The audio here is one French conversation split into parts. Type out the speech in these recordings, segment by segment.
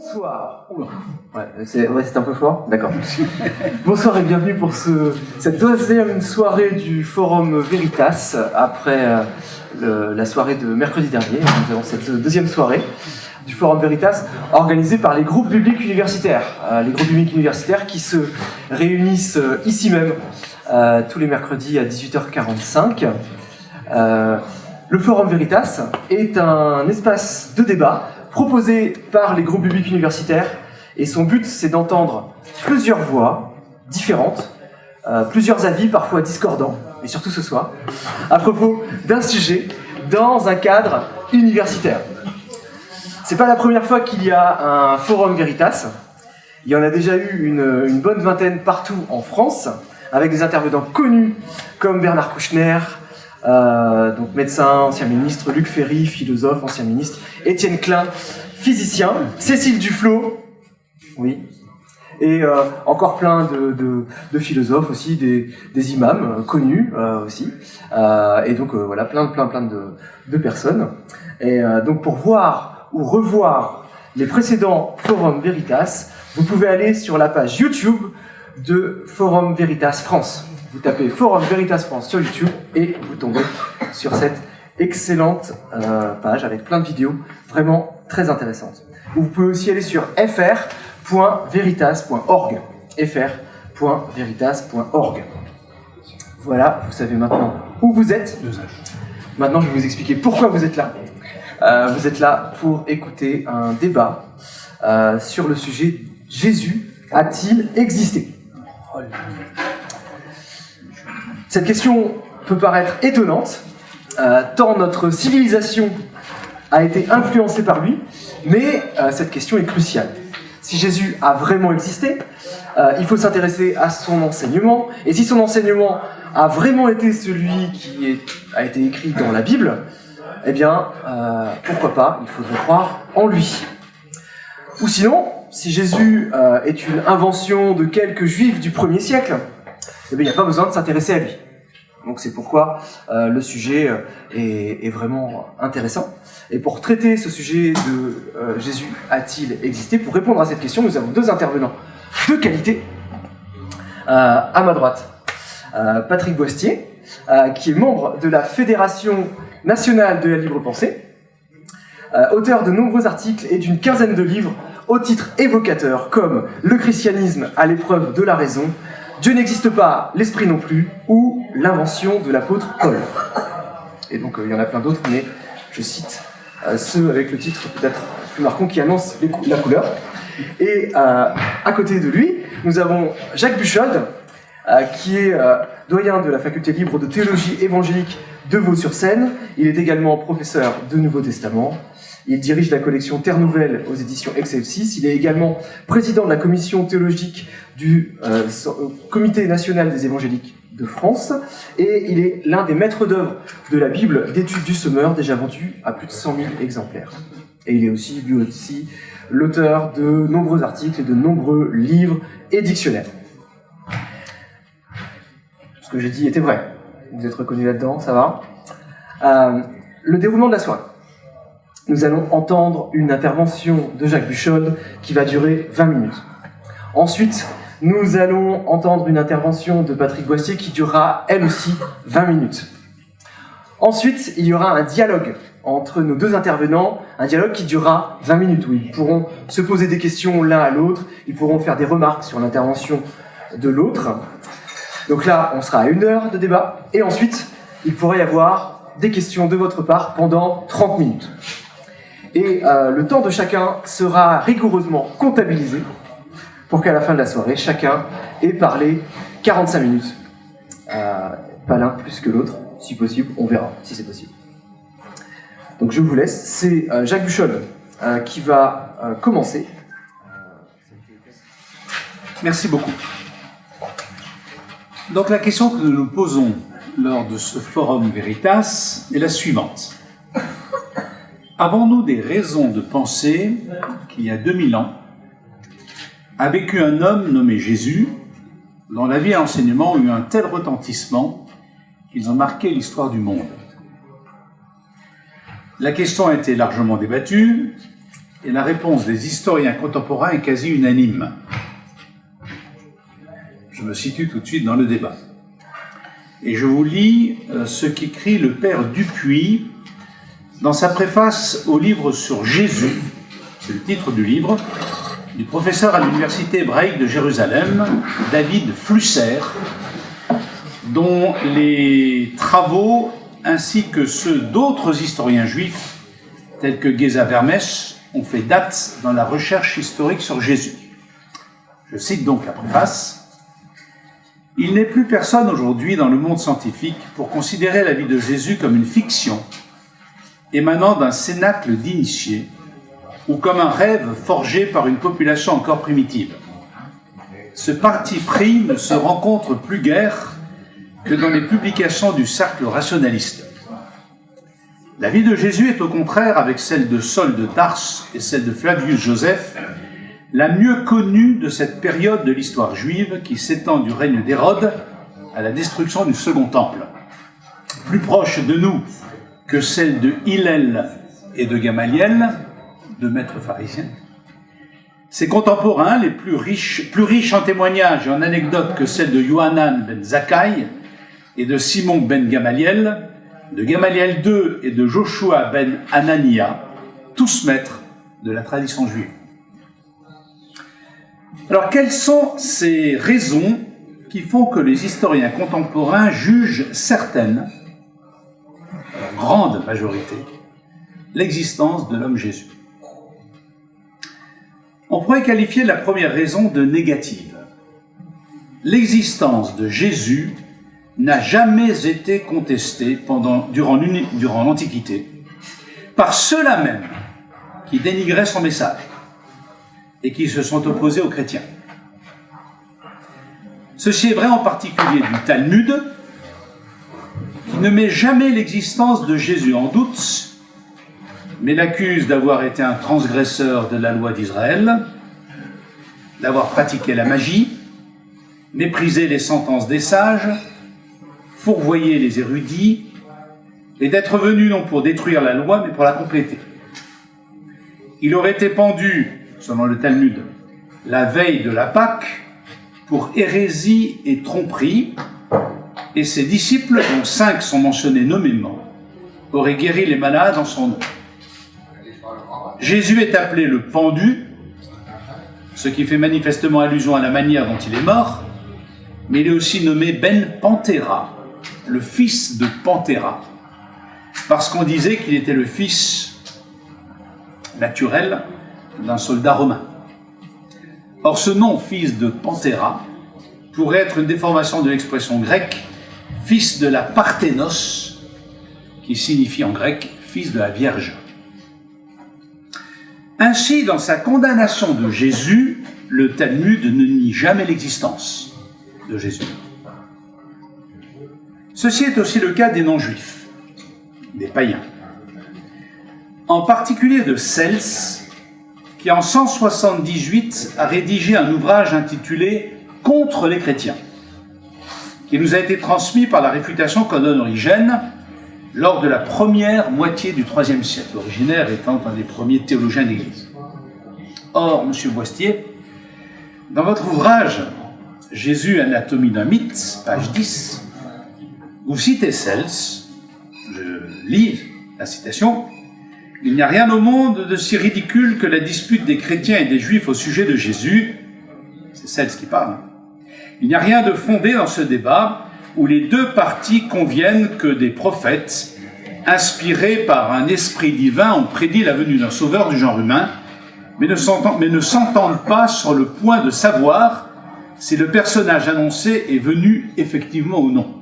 Bonsoir. Ouais, c'est un peu fort. D'accord. Bonsoir et bienvenue pour cette deuxième soirée du Forum Veritas après la soirée de mercredi dernier. Nous avons cette deuxième soirée du Forum Veritas organisée par les groupes bibliques universitaires. Les groupes bibliques universitaires qui se réunissent ici même tous les mercredis à 18h45. Le Forum Veritas est un espace de débat proposé par les groupes bibliques universitaires et son but c'est d'entendre plusieurs voix différentes, plusieurs avis parfois discordants, et surtout ce soir, à propos d'un sujet dans un cadre universitaire. C'est pas la première fois qu'il y a un Forum Veritas, il y en a déjà eu une bonne vingtaine partout en France, avec des intervenants connus comme Bernard Kouchner, donc médecin, ancien ministre, Luc Ferry, philosophe, ancien ministre, Étienne Klein, physicien, Cécile Duflot, oui, et encore plein de philosophes aussi, des imams connus aussi, et donc voilà, plein de personnes. Et donc pour voir ou revoir les précédents Forum Veritas, vous pouvez aller sur la page YouTube de Forum Veritas France. Vous tapez Forum Veritas France sur YouTube et vous tombez sur cette excellente page avec plein de vidéos vraiment très intéressantes. Vous pouvez aussi aller sur fr.veritas.org. fr.veritas.org. Voilà, vous savez maintenant où vous êtes. Maintenant, je vais vous expliquer pourquoi vous êtes là. Vous êtes là pour écouter un débat sur le sujet « Jésus a-t-il existé ?» Cette question peut paraître étonnante, tant notre civilisation a été influencée par lui, mais cette question est cruciale. Si Jésus a vraiment existé, il faut s'intéresser à son enseignement, et si son enseignement a vraiment été celui qui a été écrit dans la Bible, eh bien, pourquoi pas, il faudrait croire en lui. Ou sinon, si Jésus est une invention de quelques juifs du 1er siècle, eh bien, il n'y a pas besoin de s'intéresser à lui. Donc c'est pourquoi le sujet est vraiment intéressant. Et pour traiter ce sujet de Jésus a-t-il existé, pour répondre à cette question, nous avons deux intervenants de qualité. À ma droite, Patrick Boistier, qui est membre de la Fédération nationale de la libre pensée, auteur de nombreux articles et d'une quinzaine de livres au titre évocateur comme « Le christianisme à l'épreuve de la raison », Dieu n'existe pas, l'esprit non plus, ou l'invention de l'apôtre Paul. Et donc il y en a plein d'autres, mais je cite ceux avec le titre peut-être plus marquant qui annonce la couleur. Et à côté de lui, nous avons Jacques Buchold, qui est doyen de la faculté libre de théologie évangélique de Vaux-sur-Seine. Il est également professeur de Nouveau Testament. Il dirige la collection Terre Nouvelle aux éditions Excelsis. Il est également président de la commission théologique du Comité national des évangéliques de France. Et il est l'un des maîtres d'œuvre de la Bible d'études du Semeur, déjà vendue à plus de 100 000 exemplaires. Et il est aussi, lui aussi, l'auteur de nombreux articles et de nombreux livres et dictionnaires. Ce que j'ai dit était vrai. Vous êtes reconnus là-dedans, ça va. Le déroulement de la soirée. Nous allons entendre une intervention de Jacques Buchold qui va durer 20 minutes. Ensuite, nous allons entendre une intervention de Patrick Boistier qui durera, elle aussi, 20 minutes. Ensuite, il y aura un dialogue entre nos deux intervenants, un dialogue qui durera 20 minutes, où ils pourront se poser des questions l'un à l'autre, ils pourront faire des remarques sur l'intervention de l'autre. Donc là, on sera à 1 heure de débat, et ensuite, il pourrait y avoir des questions de votre part pendant 30 minutes. Et le temps de chacun sera rigoureusement comptabilisé pour qu'à la fin de la soirée, chacun ait parlé 45 minutes. Pas l'un plus que l'autre, si possible, on verra si c'est possible. Donc je vous laisse, c'est Jacques Buchold qui va commencer. Merci beaucoup. Donc la question que nous nous posons lors de ce Forum Veritas est la suivante. Avons-nous des raisons de penser qu'il y a 2000 ans a vécu un homme nommé Jésus, dont la vie et l'enseignement ont eu un tel retentissement qu'ils ont marqué l'histoire du monde? La question a été largement débattue, Et la réponse des historiens contemporains est quasi unanime. Je me situe tout de suite dans le débat. Et je vous lis ce qu'écrit le père Dupuis dans sa préface au livre sur Jésus, c'est le titre du livre, du professeur à l'université hébraïque de Jérusalem, David Flusser, dont les travaux, ainsi que ceux d'autres historiens juifs, tels que Geza Vermes, ont fait date dans la recherche historique sur Jésus. Je cite donc la préface. « Il n'est plus personne aujourd'hui dans le monde scientifique pour considérer la vie de Jésus comme une fiction émanant d'un cénacle d'initiés ou comme un rêve forgé par une population encore primitive. Ce parti pris ne se rencontre plus guère que dans les publications du cercle rationaliste. La vie de Jésus est au contraire, avec celle de Saul de Tarse et celle de Flavius Joseph, la mieux connue de cette période de l'histoire juive qui s'étend du règne d'Hérode à la destruction du Second Temple. Plus proche de nous que celle de Hillel et de Gamaliel, deux maîtres pharisiens. Ses contemporains, les plus riches en témoignages et en anecdotes que celle de Yohanan ben Zakkai et de Simon ben Gamaliel, de Gamaliel II et de Joshua ben Anania, tous maîtres de la tradition juive. Alors, quelles sont ces raisons qui font que les historiens contemporains jugent certaines, en grande majorité, l'existence de l'homme Jésus? On pourrait qualifier la première raison de négative. L'existence de Jésus n'a jamais été contestée durant l'Antiquité par ceux-là même qui dénigraient son message et qui se sont opposés aux chrétiens. Ceci est vrai en particulier du Talmud, qui ne met jamais l'existence de Jésus en doute, mais l'accuse d'avoir été un transgresseur de la loi d'Israël, d'avoir pratiqué la magie, méprisé les sentences des sages, fourvoyé les érudits, et d'être venu non pour détruire la loi, mais pour la compléter. Il aurait été pendu, selon le Talmud, la veille de la Pâque, pour hérésie et tromperie, et ses disciples, dont 5 sont mentionnés nommément, auraient guéri les malades en son nom. Jésus est appelé le pendu, ce qui fait manifestement allusion à la manière dont il est mort, mais il est aussi nommé Ben Panthéra, le fils de Panthéra, parce qu'on disait qu'il était le fils naturel d'un soldat romain. Or, ce nom, fils de Panthéra, pourrait être une déformation de l'expression grecque « fils de la Parthénos », qui signifie en grec « fils de la Vierge ». Ainsi, dans sa condamnation de Jésus, le Talmud ne nie jamais l'existence de Jésus. Ceci est aussi le cas des non-juifs, des païens. En particulier de Cels, qui en 178 a rédigé un ouvrage intitulé « Contre les chrétiens », qui nous a été transmis par la réfutation qu'en donne Origène lors de la première moitié du IIIe siècle, originaire étant un des premiers théologiens d'Église. Or, M. Boistier, dans votre ouvrage « Jésus, anatomie d'un mythe », page 10, vous citez Cels, je lis la citation, « Il n'y a rien au monde de si ridicule que la dispute des chrétiens et des juifs au sujet de Jésus. » C'est Cels qui parle. « Il n'y a rien de fondé dans ce débat où les deux parties conviennent que des prophètes, inspirés par un esprit divin, ont prédit la venue d'un sauveur du genre humain, mais ne s'entendent pas sur le point de savoir si le personnage annoncé est venu effectivement ou non.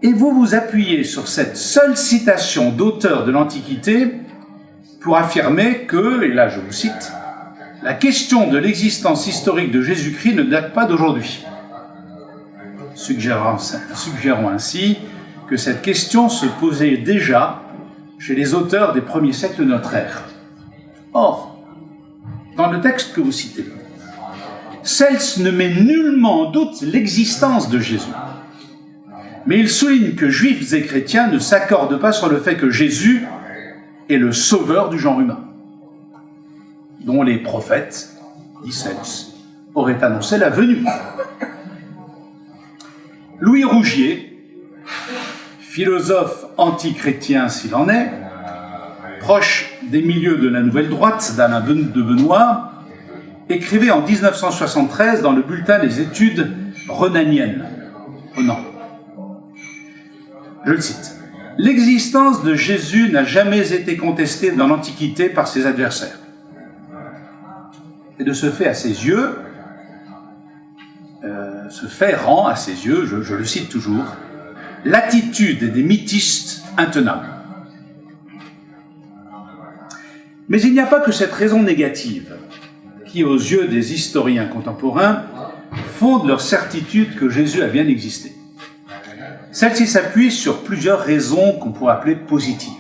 Et vous vous appuyez sur cette seule citation d'auteur de l'Antiquité pour affirmer que, et là je vous cite, la question de l'existence historique de Jésus-Christ ne date pas d'aujourd'hui, suggérant ainsi que cette question se posait déjà chez les auteurs des premiers siècles de notre ère. Or, dans le texte que vous citez, Cels ne met nullement en doute l'existence de Jésus. Mais il souligne que juifs et chrétiens ne s'accordent pas sur le fait que Jésus est le sauveur du genre humain, dont les prophètes, dit Seltz, auraient annoncé la venue. Louis Rougier, philosophe anti-chrétien s'il en est, proche des milieux de la nouvelle droite d'Alain de Benoît, écrivait en 1973 dans le bulletin des études renaniennes. Renan. Je le cite. « L'existence de Jésus n'a jamais été contestée dans l'Antiquité par ses adversaires. Et de ce fait, à ses yeux, ce fait rend à ses yeux, je le cite toujours, l'attitude des mythistes intenable. Mais il n'y a pas que cette raison négative qui, aux yeux des historiens contemporains, fonde leur certitude que Jésus a bien existé. Celle-ci s'appuie sur plusieurs raisons qu'on pourrait appeler positives.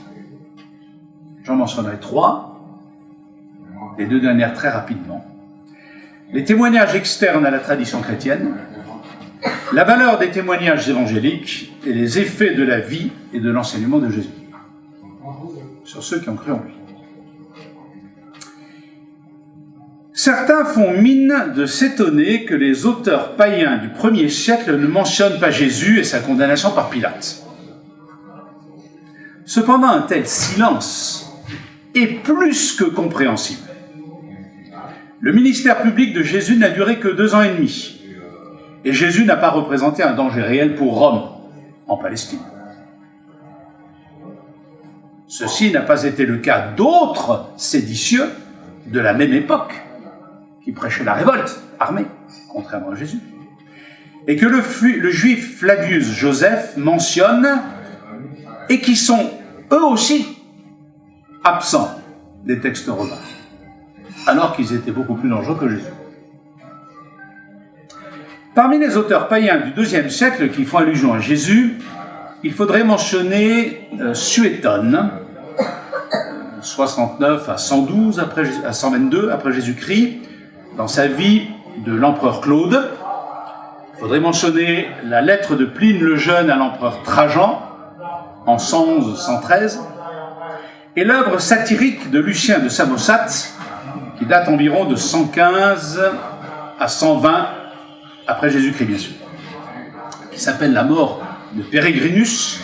J'en mentionnerai 3, les 2 dernières très rapidement. Les témoignages externes à la tradition chrétienne, la valeur des témoignages évangéliques et les effets de la vie et de l'enseignement de Jésus sur ceux qui ont cru en lui. Certains font mine de s'étonner que les auteurs païens du 1er siècle ne mentionnent pas Jésus et sa condamnation par Pilate. Cependant, un tel silence est plus que compréhensible. Le ministère public de Jésus n'a duré que 2 ans et demi, et Jésus n'a pas représenté un danger réel pour Rome, en Palestine. Ceci n'a pas été le cas d'autres séditieux de la même époque, qui prêchaient la révolte armée, contrairement à Jésus, et que le juif Flavius Joseph mentionne, et qui sont eux aussi absents des textes romains, alors qu'ils étaient beaucoup plus dangereux que Jésus. Parmi les auteurs païens du IIe siècle qui font allusion à Jésus, il faudrait mentionner Suétone, 69 à 112 à 122 après Jésus-Christ, dans sa vie de l'empereur Claude. Il faudrait mentionner la lettre de Pline le Jeune à l'empereur Trajan, en 111-113, et l'œuvre satirique de Lucien de Samosate, qui date environ de 115 à 120 après Jésus-Christ, bien sûr, qui s'appelle La mort de Péregrinus,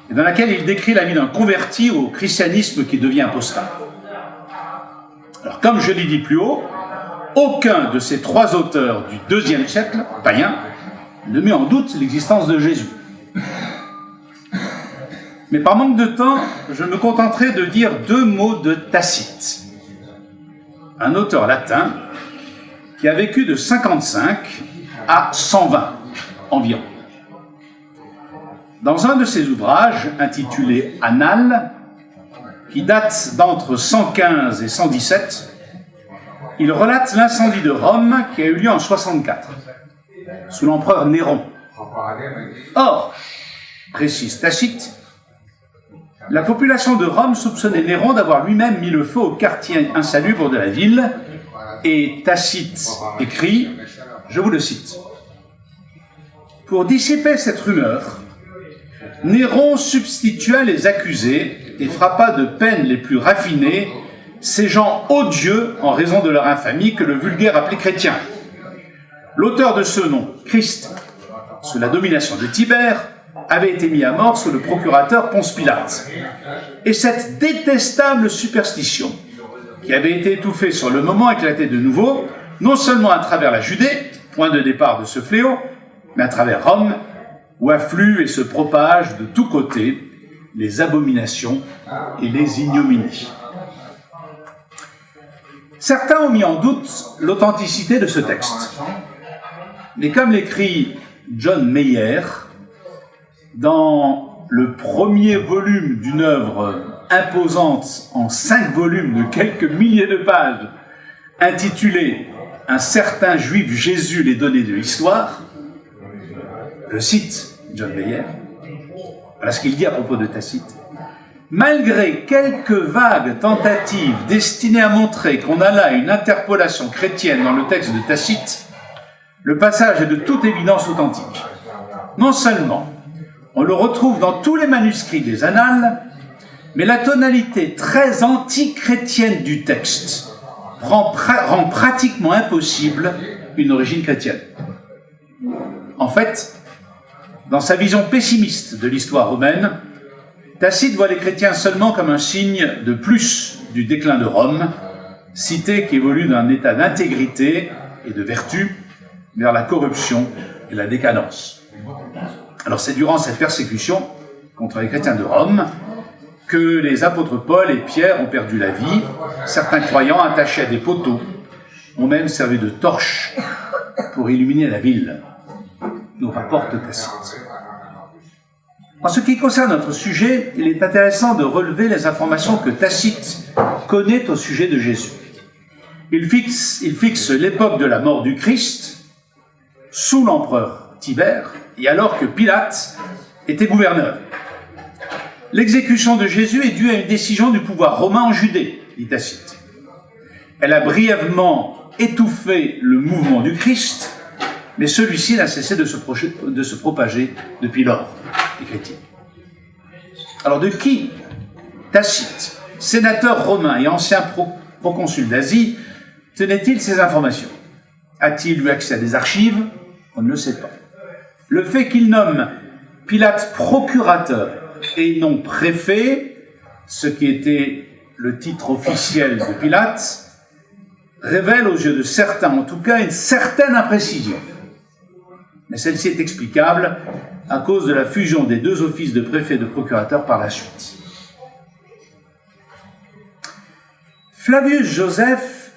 et dans laquelle il décrit la vie d'un converti au christianisme qui devient apostat. Alors, comme je l'ai dit plus haut, aucun de ces 3 auteurs du IIe siècle, païens, ne met en doute l'existence de Jésus. Mais par manque de temps, je me contenterai de dire 2 mots de Tacite, un auteur latin qui a vécu de 55 à 120 environ. Dans un de ses ouvrages, intitulé Annales, qui date d'entre 115 et 117, il relate l'incendie de Rome qui a eu lieu en 64, sous l'empereur Néron. Or, précise Tacite, la population de Rome soupçonnait Néron d'avoir lui-même mis le feu au quartier insalubre de la ville, et Tacite écrit, je vous le cite, « Pour dissiper cette rumeur, Néron substitua les accusés et frappa de peines les plus raffinées ces gens odieux en raison de leur infamie que le vulgaire appelait chrétiens. L'auteur de ce nom, Christ, sous la domination de Tibère, avait été mis à mort sous le procurateur Ponce Pilate. Et cette détestable superstition, qui avait été étouffée sur le moment, éclatait de nouveau, non seulement à travers la Judée, point de départ de ce fléau, mais à travers Rome, où affluent et se propagent de tous côtés les abominations et les ignominies. Certains ont mis en doute l'authenticité de ce texte. Mais comme l'écrit John Mayer, dans le premier volume d'une œuvre imposante en 5 volumes de quelques milliers de pages, intitulée « Un certain juif Jésus, les données de l'histoire », je cite John Mayer, voilà ce qu'il dit à propos de Tacite. Malgré quelques vagues tentatives destinées à montrer qu'on a là une interpolation chrétienne dans le texte de Tacite, le passage est de toute évidence authentique. Non seulement on le retrouve dans tous les manuscrits des Annales, Mais la tonalité très anti-chrétienne du texte rend pratiquement impossible une origine chrétienne. En fait, dans sa vision pessimiste de l'histoire romaine, Tacite voit les chrétiens seulement comme un signe de plus du déclin de Rome, cité qui évolue d'un état d'intégrité et de vertu vers la corruption et la décadence. Alors c'est durant cette persécution contre les chrétiens de Rome que les apôtres Paul et Pierre ont perdu la vie. Certains croyants attachés à des poteaux ont même servi de torches pour illuminer la ville, nous rapporte Tacite. En ce qui concerne notre sujet, il est intéressant de relever les informations que Tacite connaît au sujet de Jésus. Il fixe l'époque de la mort du Christ sous l'empereur Tibère et alors que Pilate était gouverneur. L'exécution de Jésus est due à une décision du pouvoir romain en Judée, dit Tacite. Elle a brièvement étouffé le mouvement du Christ, mais celui-ci n'a cessé de se propager depuis lors, écrit-il. Alors de qui Tacite, sénateur romain et ancien proconsul d'Asie, tenait-il ces informations? A-t-il eu accès à des archives? On ne le sait pas. Le fait qu'il nomme Pilate procurateur et non préfet, ce qui était le titre officiel de Pilate, révèle aux yeux de certains, en tout cas, une certaine imprécision. Mais celle-ci est explicable à cause de la fusion des deux offices de préfet et de procurateur par la suite. Flavius Joseph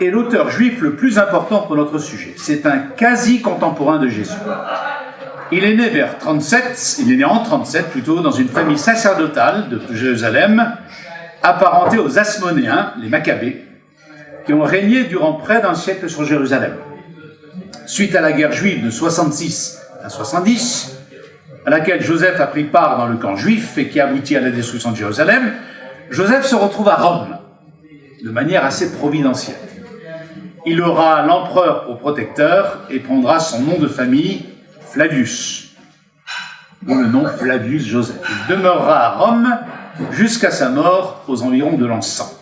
est l'auteur juif le plus important pour notre sujet. C'est un quasi-contemporain de Jésus. Il est né en 37 plutôt, dans une famille sacerdotale de Jérusalem, apparentée aux Asmonéens, les Maccabées, qui ont régné durant près d'un siècle sur Jérusalem. Suite à la guerre juive de 66 à 70, à laquelle Joseph a pris part dans le camp juif et qui aboutit à la destruction de Jérusalem, Joseph se retrouve à Rome, de manière assez providentielle. Il aura l'empereur pour protecteur et prendra son nom de famille, Flavius, ou le nom Flavius Joseph. Il demeurera à Rome jusqu'à sa mort aux environs de l'an 100.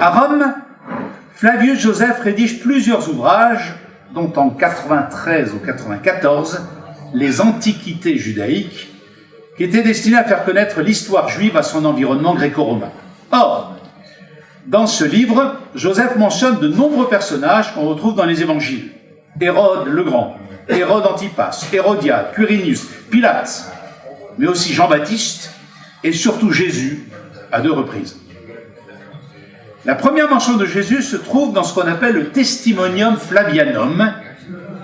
À Rome, Flavius Joseph rédige plusieurs ouvrages, dont en 93 ou 94, les Antiquités judaïques, qui étaient destinés à faire connaître l'histoire juive à son environnement gréco-romain. Or, dans ce livre, Joseph mentionne de nombreux personnages qu'on retrouve dans les évangiles. Hérode le Grand, Hérode Antipas, Hérodiade, Quirinius, Pilate, mais aussi Jean-Baptiste et surtout Jésus à 2 reprises. La première mention de Jésus se trouve dans ce qu'on appelle le Testimonium Flavianum,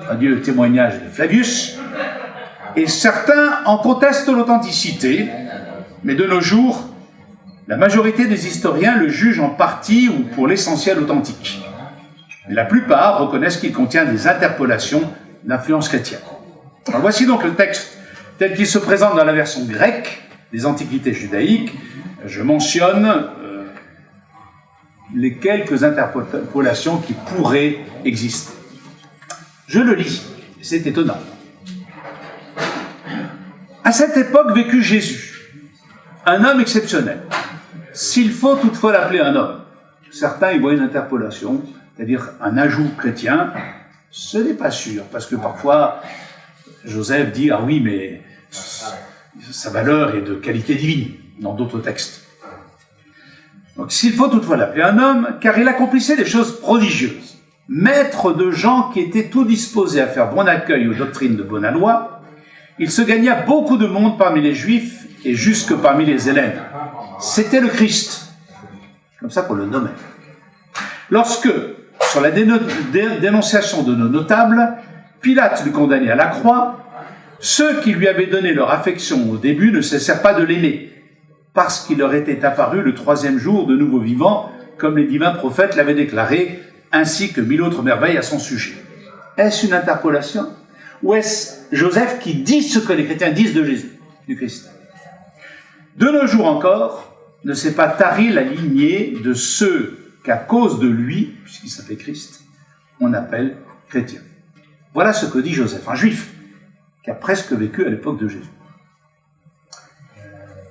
traduit le témoignage de Flavius, et certains en contestent l'authenticité, mais de nos jours, la majorité des historiens le jugent en partie ou pour l'essentiel authentique. Mais la plupart reconnaissent qu'il contient des interpolations d'influence chrétienne. Alors voici donc le texte tel qu'il se présente dans la version grecque des Antiquités judaïques. Je mentionne les quelques interpolations qui pourraient exister. Je le lis, c'est étonnant. À cette époque vécut Jésus, un homme exceptionnel. S'il faut toutefois l'appeler un homme, certains y voient une interpolation, c'est-à-dire un ajout chrétien. Ce n'est pas sûr, parce que parfois Joseph dit « Ah oui, mais sa valeur est de qualité divine » dans d'autres textes. Donc s'il faut toutefois l'appeler un homme, car il accomplissait des choses prodigieuses. Maître de gens qui étaient tout disposés à faire bon accueil aux doctrines de bonne loi, il se gagna beaucoup de monde parmi les Juifs et jusque parmi les Hellènes. C'était le Christ, comme ça qu'on le nommait. Lorsque, sur la dénonciation de nos notables, Pilate le condamnait à la croix, ceux qui lui avaient donné leur affection au début ne cessèrent pas de l'aimer, parce qu'il leur était apparu le 3e jour de nouveau vivant, comme les divins prophètes l'avaient déclaré, ainsi que 1000 autres merveilles à son sujet. Est-ce une interpolation? Ou est-ce Joseph qui dit ce que les chrétiens disent de Jésus, du Christ? De nos jours encore, ne s'est pas tari la lignée de ceux qu'à cause de lui, puisqu'il s'appelait Christ, on appelle chrétiens. Voilà ce que dit Joseph, un juif qui a presque vécu à l'époque de Jésus.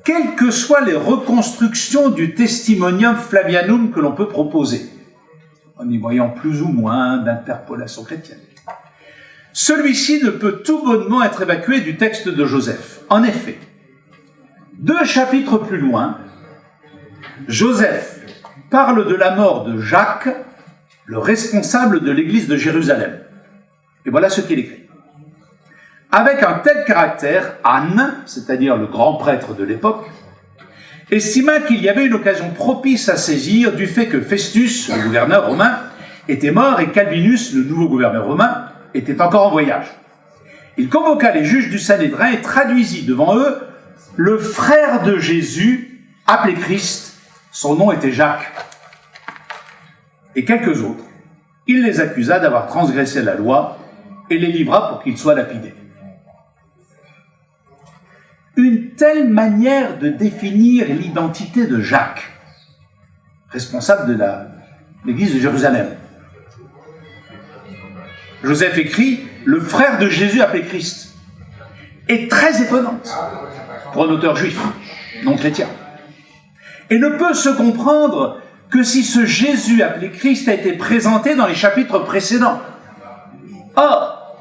quelles que soient les reconstructions du Testimonium Flavianum que l'on peut proposer, en y voyant plus ou moins d'interpolation chrétienne. Celui-ci ne peut tout bonnement être évacué du texte de Joseph. En effet, 2 chapitres plus loin, Joseph parle de la mort de Jacques, le responsable de l'église de Jérusalem. Et voilà ce qu'il écrit. Avec un tel caractère, Anne, c'est-à-dire le grand prêtre de l'époque, estima qu'il y avait une occasion propice à saisir du fait que Festus, le gouverneur romain, était mort et qu'Albinus, le nouveau gouverneur romain, était encore en voyage. Il convoqua les juges du Sanhédrin et traduisit devant eux le frère de Jésus, appelé Christ. Son nom était Jacques. Et quelques autres. Il les accusa d'avoir transgressé la loi et les livra pour qu'ils soient lapidés. Une telle manière de définir l'identité de Jacques, responsable de l'église de Jérusalem. Joseph écrit « le frère de Jésus appelé Christ » est très étonnante pour un auteur juif, non chrétien. Et ne peut se comprendre que si ce Jésus appelé Christ a été présenté dans les chapitres précédents. Or,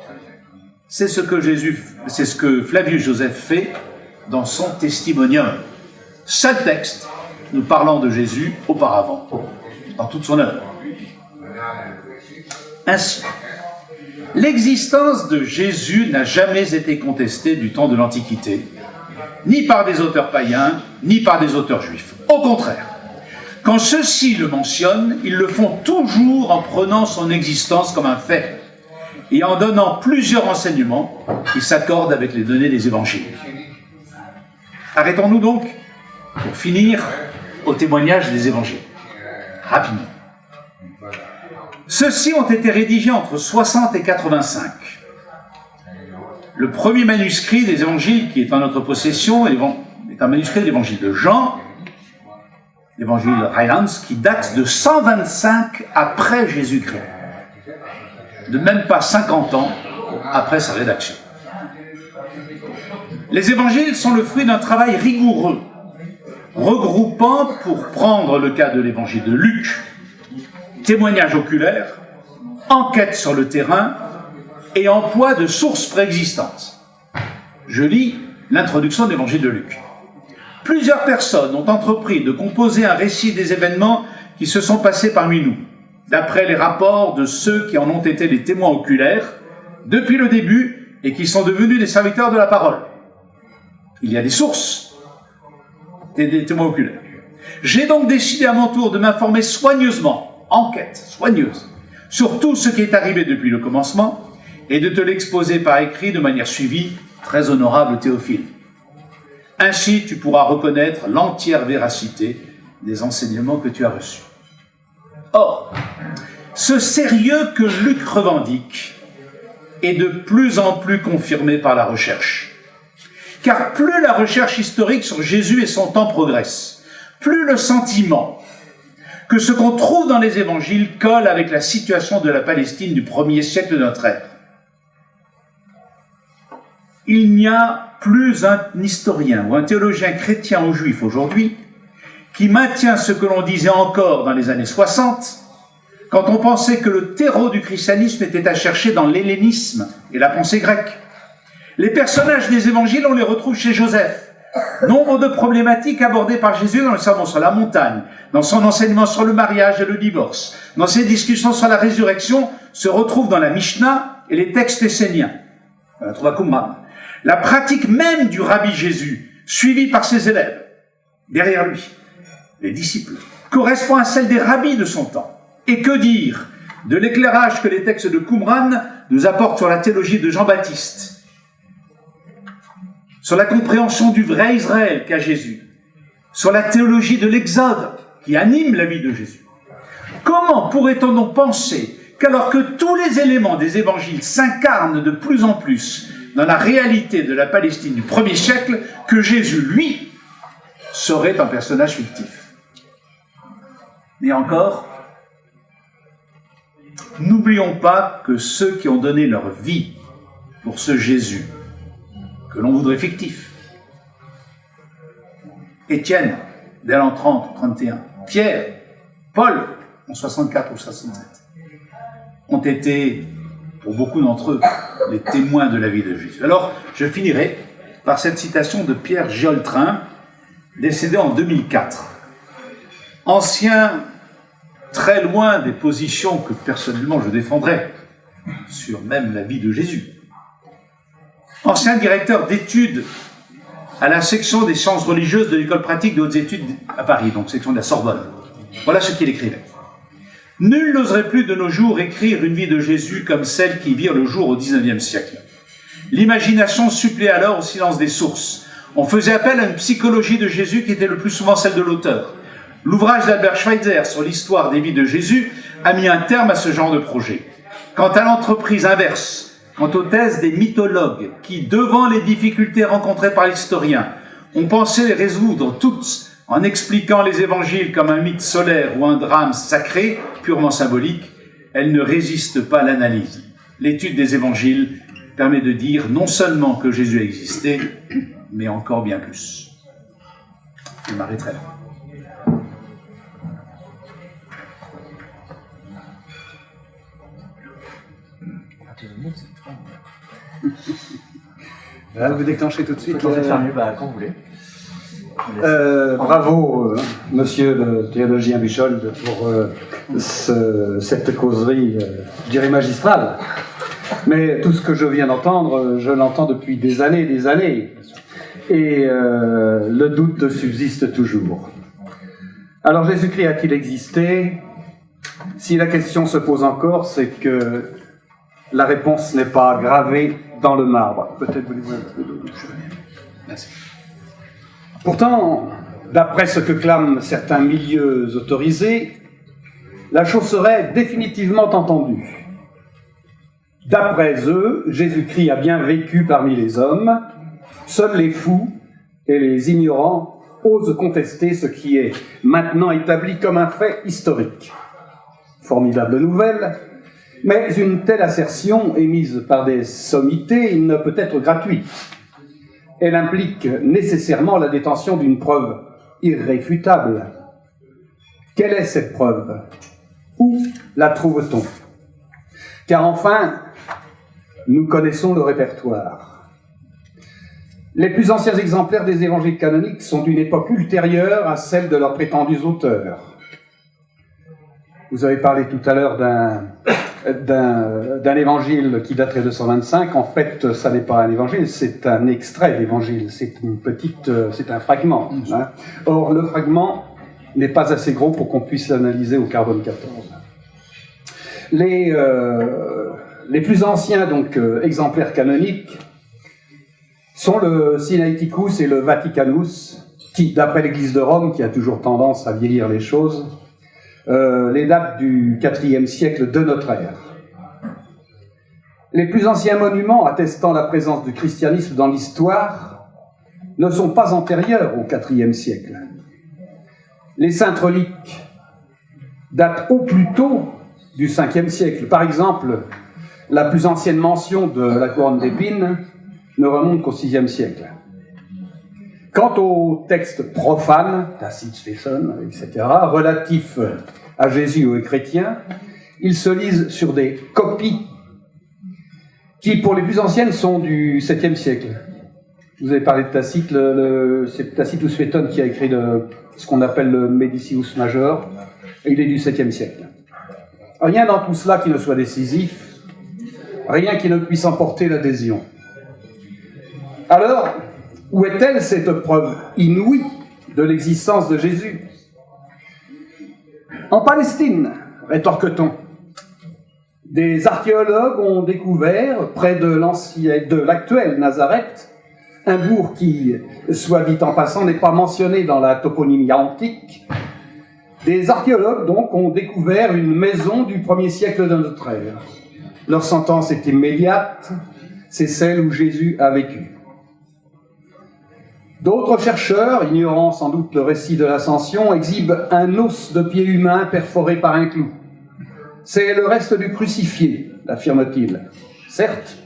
c'est ce que Flavius Joseph fait dans son Testimonium. Seul texte nous parlant de Jésus auparavant, dans toute son œuvre. Ainsi, l'existence de Jésus n'a jamais été contestée du temps de l'Antiquité, ni par des auteurs païens, ni par des auteurs juifs. Au contraire, quand ceux-ci le mentionnent, ils le font toujours en prenant son existence comme un fait et en donnant plusieurs renseignements qui s'accordent avec les données des évangiles. Arrêtons-nous donc, pour finir, au témoignage des évangiles. Rapidement. Ceux-ci ont été rédigés entre 60 et 85. Le premier manuscrit des évangiles qui est en notre possession est un manuscrit de l'évangile de Jean, l'évangile Rylands, qui date de 125 après Jésus-Christ. De même pas 50 ans après sa rédaction. Les évangiles sont le fruit d'un travail rigoureux, regroupant, pour prendre le cas de l'évangile de Luc, témoignages oculaires, enquêtes sur le terrain et emploi de sources préexistantes. Je lis l'introduction de l'évangile de Luc. Plusieurs personnes ont entrepris de composer un récit des événements qui se sont passés parmi nous, d'après les rapports de ceux qui en ont été les témoins oculaires depuis le début et qui sont devenus des serviteurs de la parole. Il y a des sources, des témoins oculaires. J'ai donc décidé à mon tour de m'informer soigneusement, enquête soigneuse, sur tout ce qui est arrivé depuis le commencement et de te l'exposer par écrit de manière suivie, très honorable Théophile. Ainsi, tu pourras reconnaître l'entière véracité des enseignements que tu as reçus. Or, ce sérieux que Luc revendique est de plus en plus confirmé par la recherche. Car plus la recherche historique sur Jésus et son temps progresse, plus le sentiment que ce qu'on trouve dans les évangiles colle avec la situation de la Palestine du 1er siècle de notre ère. Il n'y a plus un historien ou un théologien chrétien ou juif aujourd'hui qui maintient ce que l'on disait encore dans les années 60, quand on pensait que le terreau du christianisme était à chercher dans l'hellénisme et la pensée grecque. Les personnages des évangiles, on les retrouve chez Joseph. Nombre de problématiques abordées par Jésus dans le sermon sur la montagne, dans son enseignement sur le mariage et le divorce, dans ses discussions sur la résurrection, se retrouvent dans la Mishnah et les textes esséniens. On la trouve à Qumran. La pratique même du rabbi Jésus, suivie par ses élèves, derrière lui, les disciples, correspond à celle des rabbis de son temps. Et que dire de l'éclairage que les textes de Qumran nous apportent sur la théologie de Jean-Baptiste, sur la compréhension du vrai Israël qu'a Jésus, sur la théologie de l'Exode qui anime la vie de Jésus. Comment pourrait-on donc penser qu'alors que tous les éléments des évangiles s'incarnent de plus en plus dans la réalité de la Palestine du 1er siècle, que Jésus, lui, serait un personnage fictif? Et encore, n'oublions pas que ceux qui ont donné leur vie pour ce Jésus, que l'on voudrait fictif, Étienne, dès l'an 30 ou 31, Pierre, Paul, en 64 ou 67, ont été, pour beaucoup d'entre eux, les témoins de la vie de Jésus. Alors, je finirai par cette citation de Pierre Gioltrin, décédé en 2004. Ancien, très loin des positions que personnellement je défendrais sur même la vie de Jésus. Ancien directeur d'études à la section des sciences religieuses de l'école pratique de hautes études à Paris, donc section de la Sorbonne. Voilà ce qu'il écrivait. Nul n'oserait plus de nos jours écrire une vie de Jésus comme celles qui virent le jour au XIXe siècle. L'imagination suppléait alors au silence des sources. On faisait appel à une psychologie de Jésus qui était le plus souvent celle de l'auteur. L'ouvrage d'Albert Schweitzer sur l'histoire des vies de Jésus a mis un terme à ce genre de projet. Quant à l'entreprise inverse, quant aux thèses des mythologues qui, devant les difficultés rencontrées par l'historien, ont pensé les résoudre toutes en expliquant les évangiles comme un mythe solaire ou un drame sacré, purement symbolique, elles ne résistent pas à l'analyse. L'étude des évangiles permet de dire non seulement que Jésus a existé, mais encore bien plus. Je m'arrêterai là. Là, vous déclenchez tout de suite. Quand vous voulez. Bravo, monsieur le théologien Buchold, pour cette causerie, je dirais magistrale. Mais tout ce que je viens d'entendre, je l'entends depuis des années et des années. Et le doute subsiste toujours. Alors, Jésus-Christ a-t-il existé? Si la question se pose encore, c'est que la réponse n'est pas gravée dans le marbre. Peut-être voulez-vous un peu d'eau. Merci. Pourtant, d'après ce que clament certains milieux autorisés, la chose serait définitivement entendue. D'après eux, Jésus-Christ a bien vécu parmi les hommes. Seuls les fous et les ignorants osent contester ce qui est maintenant établi comme un fait historique. Formidable nouvelle, mais une telle assertion émise par des sommités ne peut être gratuite. Elle implique nécessairement la détention d'une preuve irréfutable. Quelle est cette preuve? Où la trouve-t-on? Car enfin, nous connaissons le répertoire. Les plus anciens exemplaires des évangiles canoniques sont d'une époque ultérieure à celle de leurs prétendus auteurs. Vous avez parlé tout à l'heure d'un évangile qui daterait de 225. En fait, ça n'est pas un évangile, c'est un extrait d'évangile. C'est un fragment. Hein. Or, le fragment n'est pas assez gros pour qu'on puisse l'analyser au carbone 14. Les plus anciens exemplaires canoniques sont le Sinaiticus et le Vaticanus, qui, d'après l'Église de Rome, qui a toujours tendance à vieillir les choses, les dates du IVe siècle de notre ère. Les plus anciens monuments attestant la présence du christianisme dans l'histoire ne sont pas antérieurs au IVe siècle. Les saintes reliques datent au plus tôt du Ve siècle. Par exemple, la plus ancienne mention de la couronne d'épines ne remonte qu'au VIe siècle. Quant aux textes profanes, Tacite, Stéphane, etc., relatifs à Jésus ou aux chrétiens, ils se lisent sur des copies qui, pour les plus anciennes, sont du 7e siècle. Vous avez parlé de Tacite, c'est Tacite ou Suétone qui a écrit ce qu'on appelle le Medicius Major, et il est du 7e siècle. Rien dans tout cela qui ne soit décisif, rien qui ne puisse emporter l'adhésion. Alors, où est-elle cette preuve inouïe de l'existence de Jésus? En Palestine, rétorque-t-on. Des archéologues ont découvert, près de l'actuel Nazareth, un bourg qui, soit dit en passant, n'est pas mentionné dans la toponymie antique. Des archéologues, donc, ont découvert une maison du 1er siècle de notre ère. Leur sentence est immédiate, c'est celle où Jésus a vécu. D'autres chercheurs, ignorant sans doute le récit de l'Ascension, exhibent un os de pied humain perforé par un clou. C'est le reste du crucifié, affirme-t-il. Certes,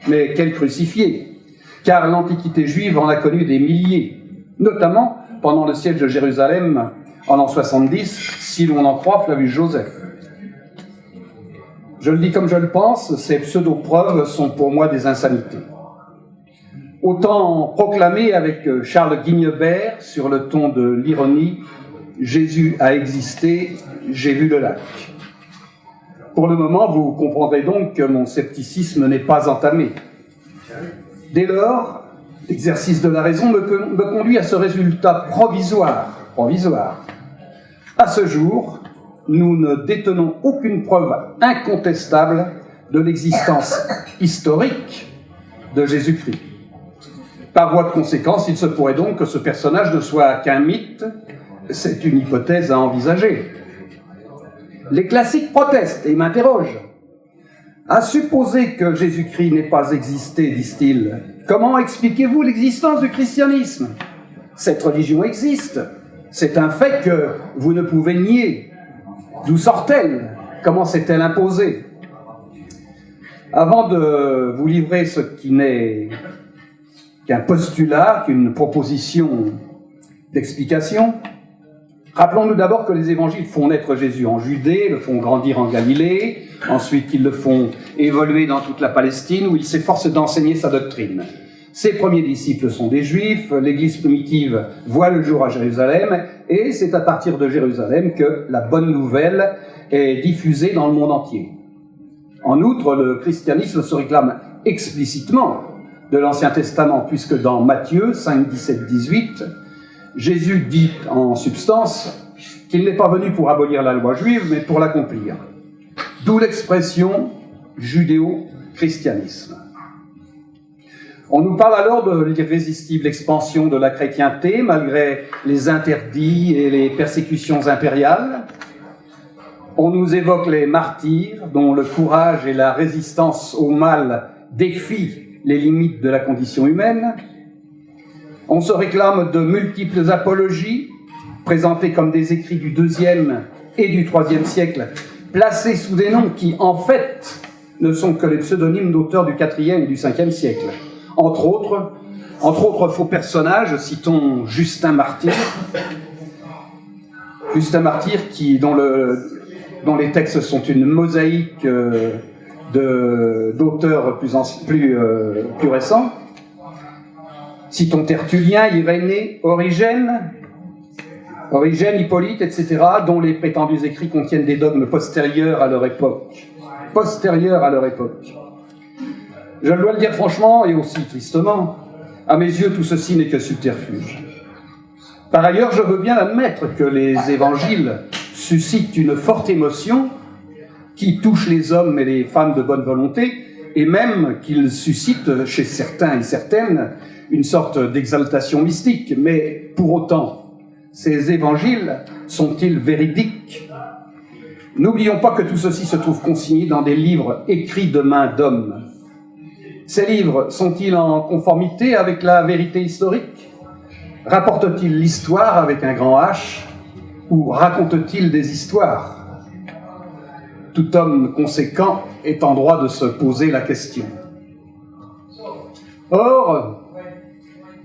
mais quel crucifié? Car l'Antiquité juive en a connu des milliers. notamment pendant le siège de Jérusalem en l'an 70, si l'on en croit Flavius Joseph. Je le dis comme je le pense, ces pseudo-preuves sont pour moi des insanités. Autant proclamer avec Charles Guignebert, sur le ton de l'ironie, « Jésus a existé, j'ai vu le lac ». Pour le moment, vous comprendrez donc que mon scepticisme n'est pas entamé. Dès lors, l'exercice de la raison me conduit à ce résultat provisoire. À ce jour, nous ne détenons aucune preuve incontestable de l'existence historique de Jésus-Christ. Par voie de conséquence, il se pourrait donc que ce personnage ne soit qu'un mythe. C'est une hypothèse à envisager. Les classiques protestent et m'interrogent. À supposer que Jésus-Christ n'ait pas existé, disent-ils, comment expliquez-vous l'existence du christianisme? Cette religion existe. C'est un fait que vous ne pouvez nier. D'où sort-elle? Comment s'est-elle imposée? Avant de vous livrer ce qui n'est qu'un postulat, qu'une proposition d'explication, rappelons-nous d'abord que les évangiles font naître Jésus en Judée, le font grandir en Galilée, ensuite ils le font évoluer dans toute la Palestine où il s'efforce d'enseigner sa doctrine. Ses premiers disciples sont des Juifs, l'Église primitive voit le jour à Jérusalem, et c'est à partir de Jérusalem que la bonne nouvelle est diffusée dans le monde entier. En outre, le christianisme se réclame explicitement de l'Ancien Testament, puisque dans Matthieu 5, 17, 18, Jésus dit en substance qu'il n'est pas venu pour abolir la loi juive, mais pour l'accomplir. D'où l'expression judéo-christianisme. On nous parle alors de l'irrésistible expansion de la chrétienté, malgré les interdits et les persécutions impériales. On nous évoque les martyrs, dont le courage et la résistance au mal défient les limites de la condition humaine. On se réclame de multiples apologies, présentées comme des écrits du IIe et du IIIe siècle, placés sous des noms qui, en fait, ne sont que les pseudonymes d'auteurs du IVe et du Ve siècle. Entre autres faux personnages, citons Justin Martyr. Justin Martyr, dont les textes sont une mosaïque d'auteurs plus récents. Citons Tertullien, Irénée, Origène, Hippolyte, etc., dont les prétendus écrits contiennent des dogmes postérieurs à leur époque. Je dois le dire franchement et aussi tristement, à mes yeux, tout ceci n'est que subterfuge. Par ailleurs, je veux bien admettre que les évangiles suscitent une forte émotion qui touche les hommes et les femmes de bonne volonté, et même qu'ils suscitent chez certains et certaines une sorte d'exaltation mystique. Mais pour autant, ces évangiles sont-ils véridiques? N'oublions pas que tout ceci se trouve consigné dans des livres écrits de main d'hommes. Ces livres sont-ils en conformité avec la vérité historique? Rapportent-ils l'histoire avec un grand H ou racontent-ils des histoires? Tout homme conséquent est en droit de se poser la question. Or,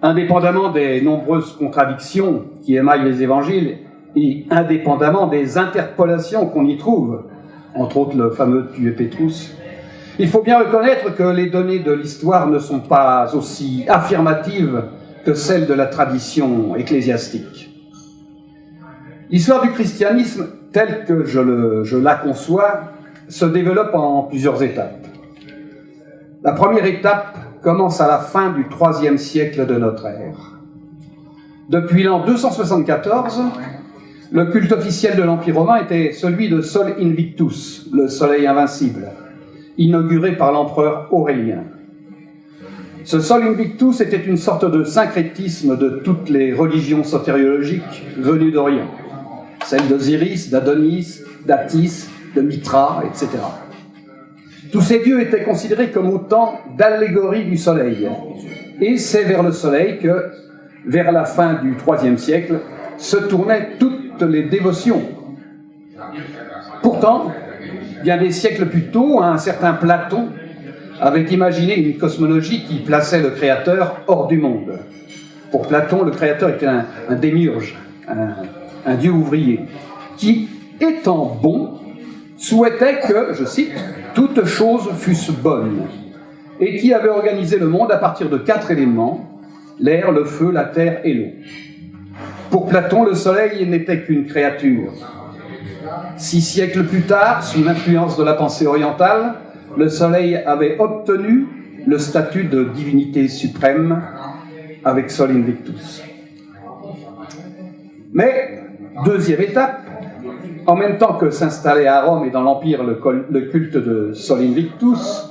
indépendamment des nombreuses contradictions qui émaillent les évangiles et indépendamment des interpolations qu'on y trouve, entre autres le fameux Tue Petrus, il faut bien reconnaître que les données de l'histoire ne sont pas aussi affirmatives que celles de la tradition ecclésiastique. L'histoire du christianisme, telle que je la conçois, se développe en plusieurs étapes. La première étape commence à la fin du IIIe siècle de notre ère. Depuis l'an 274, le culte officiel de l'Empire romain était celui de Sol Invictus, le soleil invincible, inauguré par l'empereur Aurélien. Ce Sol Invictus était une sorte de syncrétisme de toutes les religions sotériologiques venues d'Orient, celles d'Osiris, d'Adonis, d'Atis, de Mitra, etc. Tous ces dieux étaient considérés comme autant d'allégories du soleil. Et c'est vers le soleil que, vers la fin du IIIe siècle, se tournaient toutes les dévotions. Pourtant, bien des siècles plus tôt, un certain Platon avait imaginé une cosmologie qui plaçait le Créateur hors du monde. Pour Platon, le créateur était un démiurge, un dieu ouvrier, qui, étant bon, souhaitait que, je cite, « toutes choses fussent bonnes », et qui avait organisé le monde à partir de 4 éléments, l'air, le feu, la terre et l'eau. Pour Platon, le soleil n'était qu'une créature. 6 siècles plus tard, sous l'influence de la pensée orientale, le soleil avait obtenu le statut de divinité suprême avec Sol Invictus. Mais, deuxième étape, en même temps que s'installait à Rome et dans l'Empire le culte de Sol Invictus,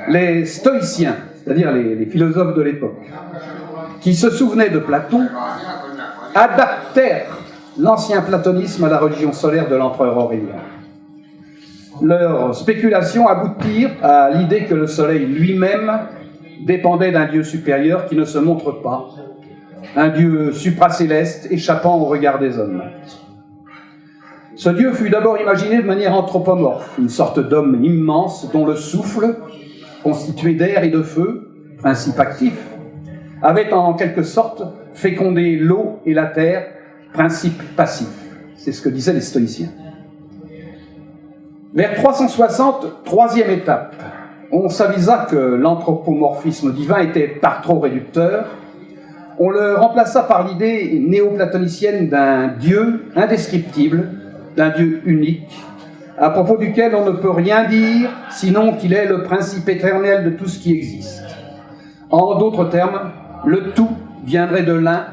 les stoïciens, c'est-à-dire les philosophes de l'époque, qui se souvenaient de Platon, adaptèrent l'ancien platonisme à la religion solaire de l'empereur Aurélien. Leurs spéculations aboutirent à l'idée que le soleil lui-même dépendait d'un dieu supérieur qui ne se montre pas, un dieu supracéleste échappant au regard des hommes. Ce dieu fut d'abord imaginé de manière anthropomorphe, une sorte d'homme immense dont le souffle, constitué d'air et de feu, principe actif, avait en quelque sorte fécondé l'eau et la terre, principe passif. C'est ce que disaient les stoïciens. Vers 360, troisième étape, on s'avisa que l'anthropomorphisme divin était par trop réducteur. On le remplaça par l'idée néoplatonicienne d'un Dieu indescriptible, d'un Dieu unique, à propos duquel on ne peut rien dire, sinon qu'il est le principe éternel de tout ce qui existe. En d'autres termes, le tout viendrait de l'un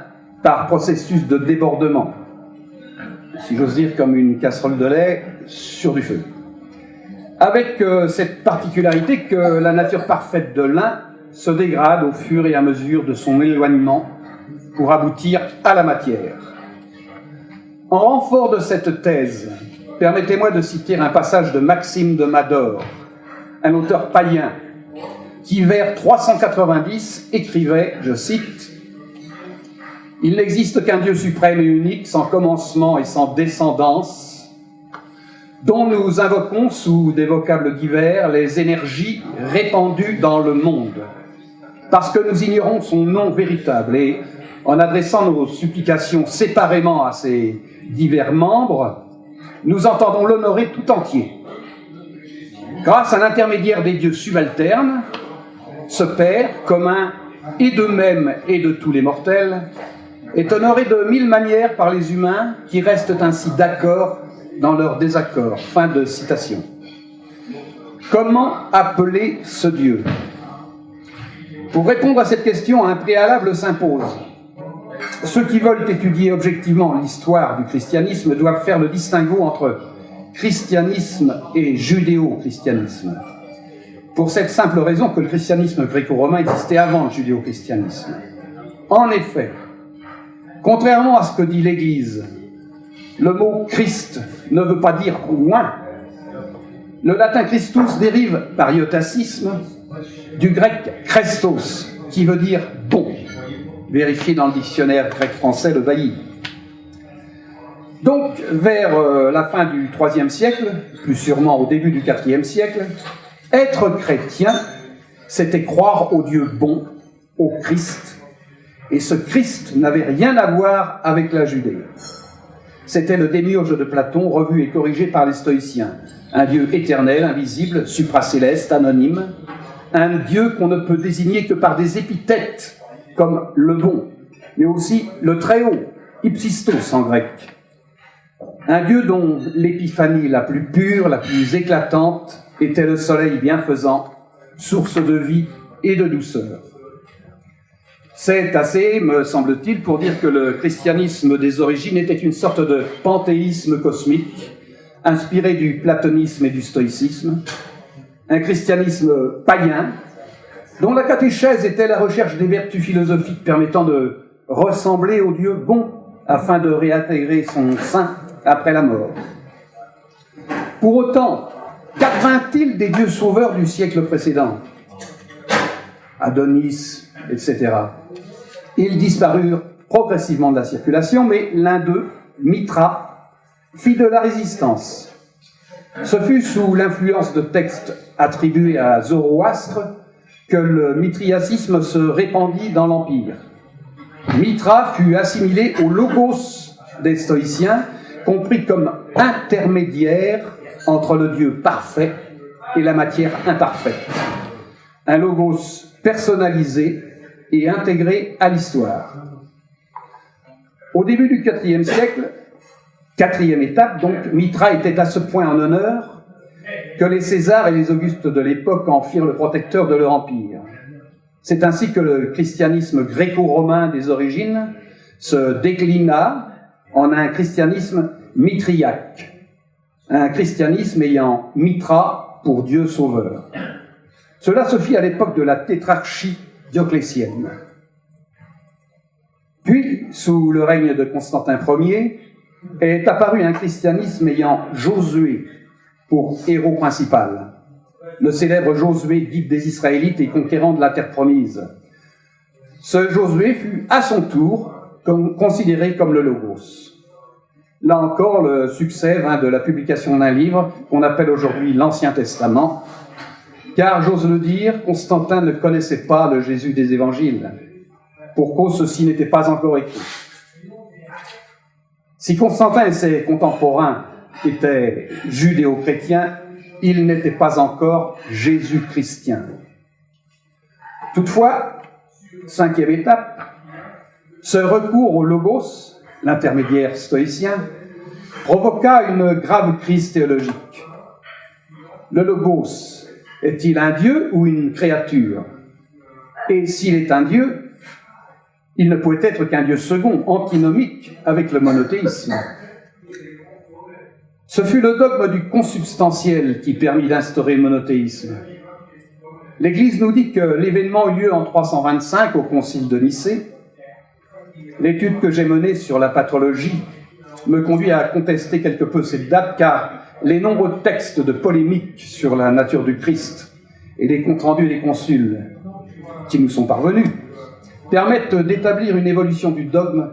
par processus de débordement, si j'ose dire comme une casserole de lait sur du feu. Avec cette particularité que la nature parfaite de l'un se dégrade au fur et à mesure de son éloignement pour aboutir à la matière. En renfort de cette thèse, permettez-moi de citer un passage de Maxime de Mador, un auteur païen, qui vers 390 écrivait, je cite, « Il n'existe qu'un Dieu suprême et unique, sans commencement et sans descendance, dont nous invoquons sous des vocables divers les énergies répandues dans le monde, parce que nous ignorons son nom véritable et, en adressant nos supplications séparément à ses divers membres, nous entendons l'honorer tout entier. Grâce à l'intermédiaire des dieux subalternes, ce Père, commun et d'eux-mêmes et de tous les mortels, est honoré de 1000 manières par les humains qui restent ainsi d'accord dans leur désaccord. » Fin de citation. Comment appeler ce Dieu ? Pour répondre à cette question, un préalable s'impose. Ceux qui veulent étudier objectivement l'histoire du christianisme doivent faire le distinguo entre christianisme et judéo-christianisme. Pour cette simple raison que le christianisme gréco-romain existait avant le judéo-christianisme. En effet, contrairement à ce que dit l'Église, le mot « Christ » ne veut pas dire « loin ». Le latin « Christus » dérive, par iotacisme, du grec « Christos », qui veut dire « bon ». Vérifié dans le dictionnaire grec-français, le Bailly. Donc, vers la fin du IIIe siècle, plus sûrement au début du IVe siècle, être chrétien, c'était croire au Dieu bon, au Christ, et ce Christ n'avait rien à voir avec la Judée. C'était le démiurge de Platon, revu et corrigé par les stoïciens. Un Dieu éternel, invisible, supracéleste, anonyme, un Dieu qu'on ne peut désigner que par des épithètes, comme le bon, mais aussi le très haut, ipsistos en grec. Un Dieu dont l'épiphanie la plus pure, la plus éclatante, était le soleil bienfaisant, source de vie et de douceur. C'est assez, me semble-t-il, pour dire que le christianisme des origines était une sorte de panthéisme cosmique, inspiré du platonisme et du stoïcisme, un christianisme païen, dont la catéchèse était la recherche des vertus philosophiques permettant de ressembler au Dieu bon afin de réintégrer son sein après la mort. Pour autant, qu'advint-il des dieux sauveurs du siècle précédent ? Adonis, etc. Ils disparurent progressivement de la circulation, mais l'un d'eux, Mitra, fit de la résistance. Ce fut sous l'influence de textes attribués à Zoroastre que le mithriacisme se répandit dans l'Empire. Mithra fut assimilé au logos des stoïciens, compris comme intermédiaire entre le Dieu parfait et la matière imparfaite. Un logos personnalisé et intégré à l'histoire. Au début du IVe siècle, quatrième étape, donc, Mithra était à ce point en honneur que les Césars et les Augustes de l'époque en firent le protecteur de leur empire. C'est ainsi que le christianisme gréco-romain des origines se déclina en un christianisme mitriaque, un christianisme ayant Mithra pour Dieu sauveur. Cela se fit à l'époque de la tétrarchie dioclétienne. Puis, sous le règne de Constantin Ier, est apparu un christianisme ayant Josué pour héros principal. Le célèbre Josué, guide des Israélites et conquérant de la terre promise. Ce Josué fut à son tour considéré comme le Logos. Là encore, le succès vint de la publication d'un livre qu'on appelle aujourd'hui l'Ancien Testament, car, j'ose le dire, Constantin ne connaissait pas le Jésus des Évangiles, pour cause ceci n'était pas encore écrit. Si Constantin et ses contemporains étaient judéo-chrétiens, il n'était pas encore Jésus-christien. Toutefois, cinquième étape, ce recours au logos, l'intermédiaire stoïcien, provoqua une grave crise théologique. Le logos est-il un dieu ou une créature? Et s'il est un dieu, il ne pouvait être qu'un dieu second, antinomique avec le monothéisme. Ce fut le dogme du consubstantiel qui permit d'instaurer le monothéisme. L'Église nous dit que l'événement eut lieu en 325 au concile de Nicée. L'étude que j'ai menée sur la patrologie me conduit à contester quelque peu cette date, car les nombreux textes de polémique sur la nature du Christ et les comptes rendus des conciles qui nous sont parvenus permettent d'établir une évolution du dogme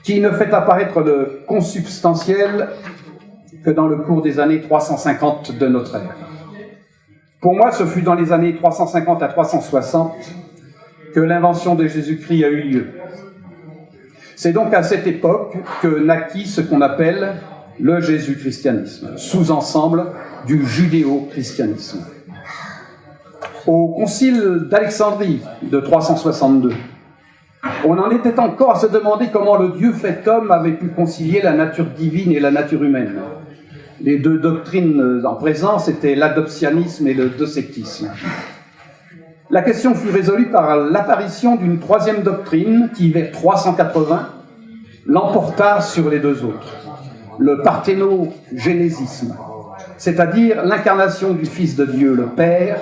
qui ne fait apparaître le consubstantiel que dans le cours des années 350 de notre ère. Pour moi, ce fut dans les années 350 à 360 que l'invention de Jésus-Christ a eu lieu. C'est donc à cette époque que naquit ce qu'on appelle le jésus-christianisme, sous-ensemble du judéo-christianisme. Au concile d'Alexandrie de 362, on en était encore à se demander comment le Dieu fait homme avait pu concilier la nature divine et la nature humaine. Les deux doctrines en présence étaient l'adoptionnisme et le docétisme. La question fut résolue par l'apparition d'une troisième doctrine qui, vers 380, l'emporta sur les deux autres, le parthénogénésisme, c'est-à-dire l'incarnation du Fils de Dieu, le Père,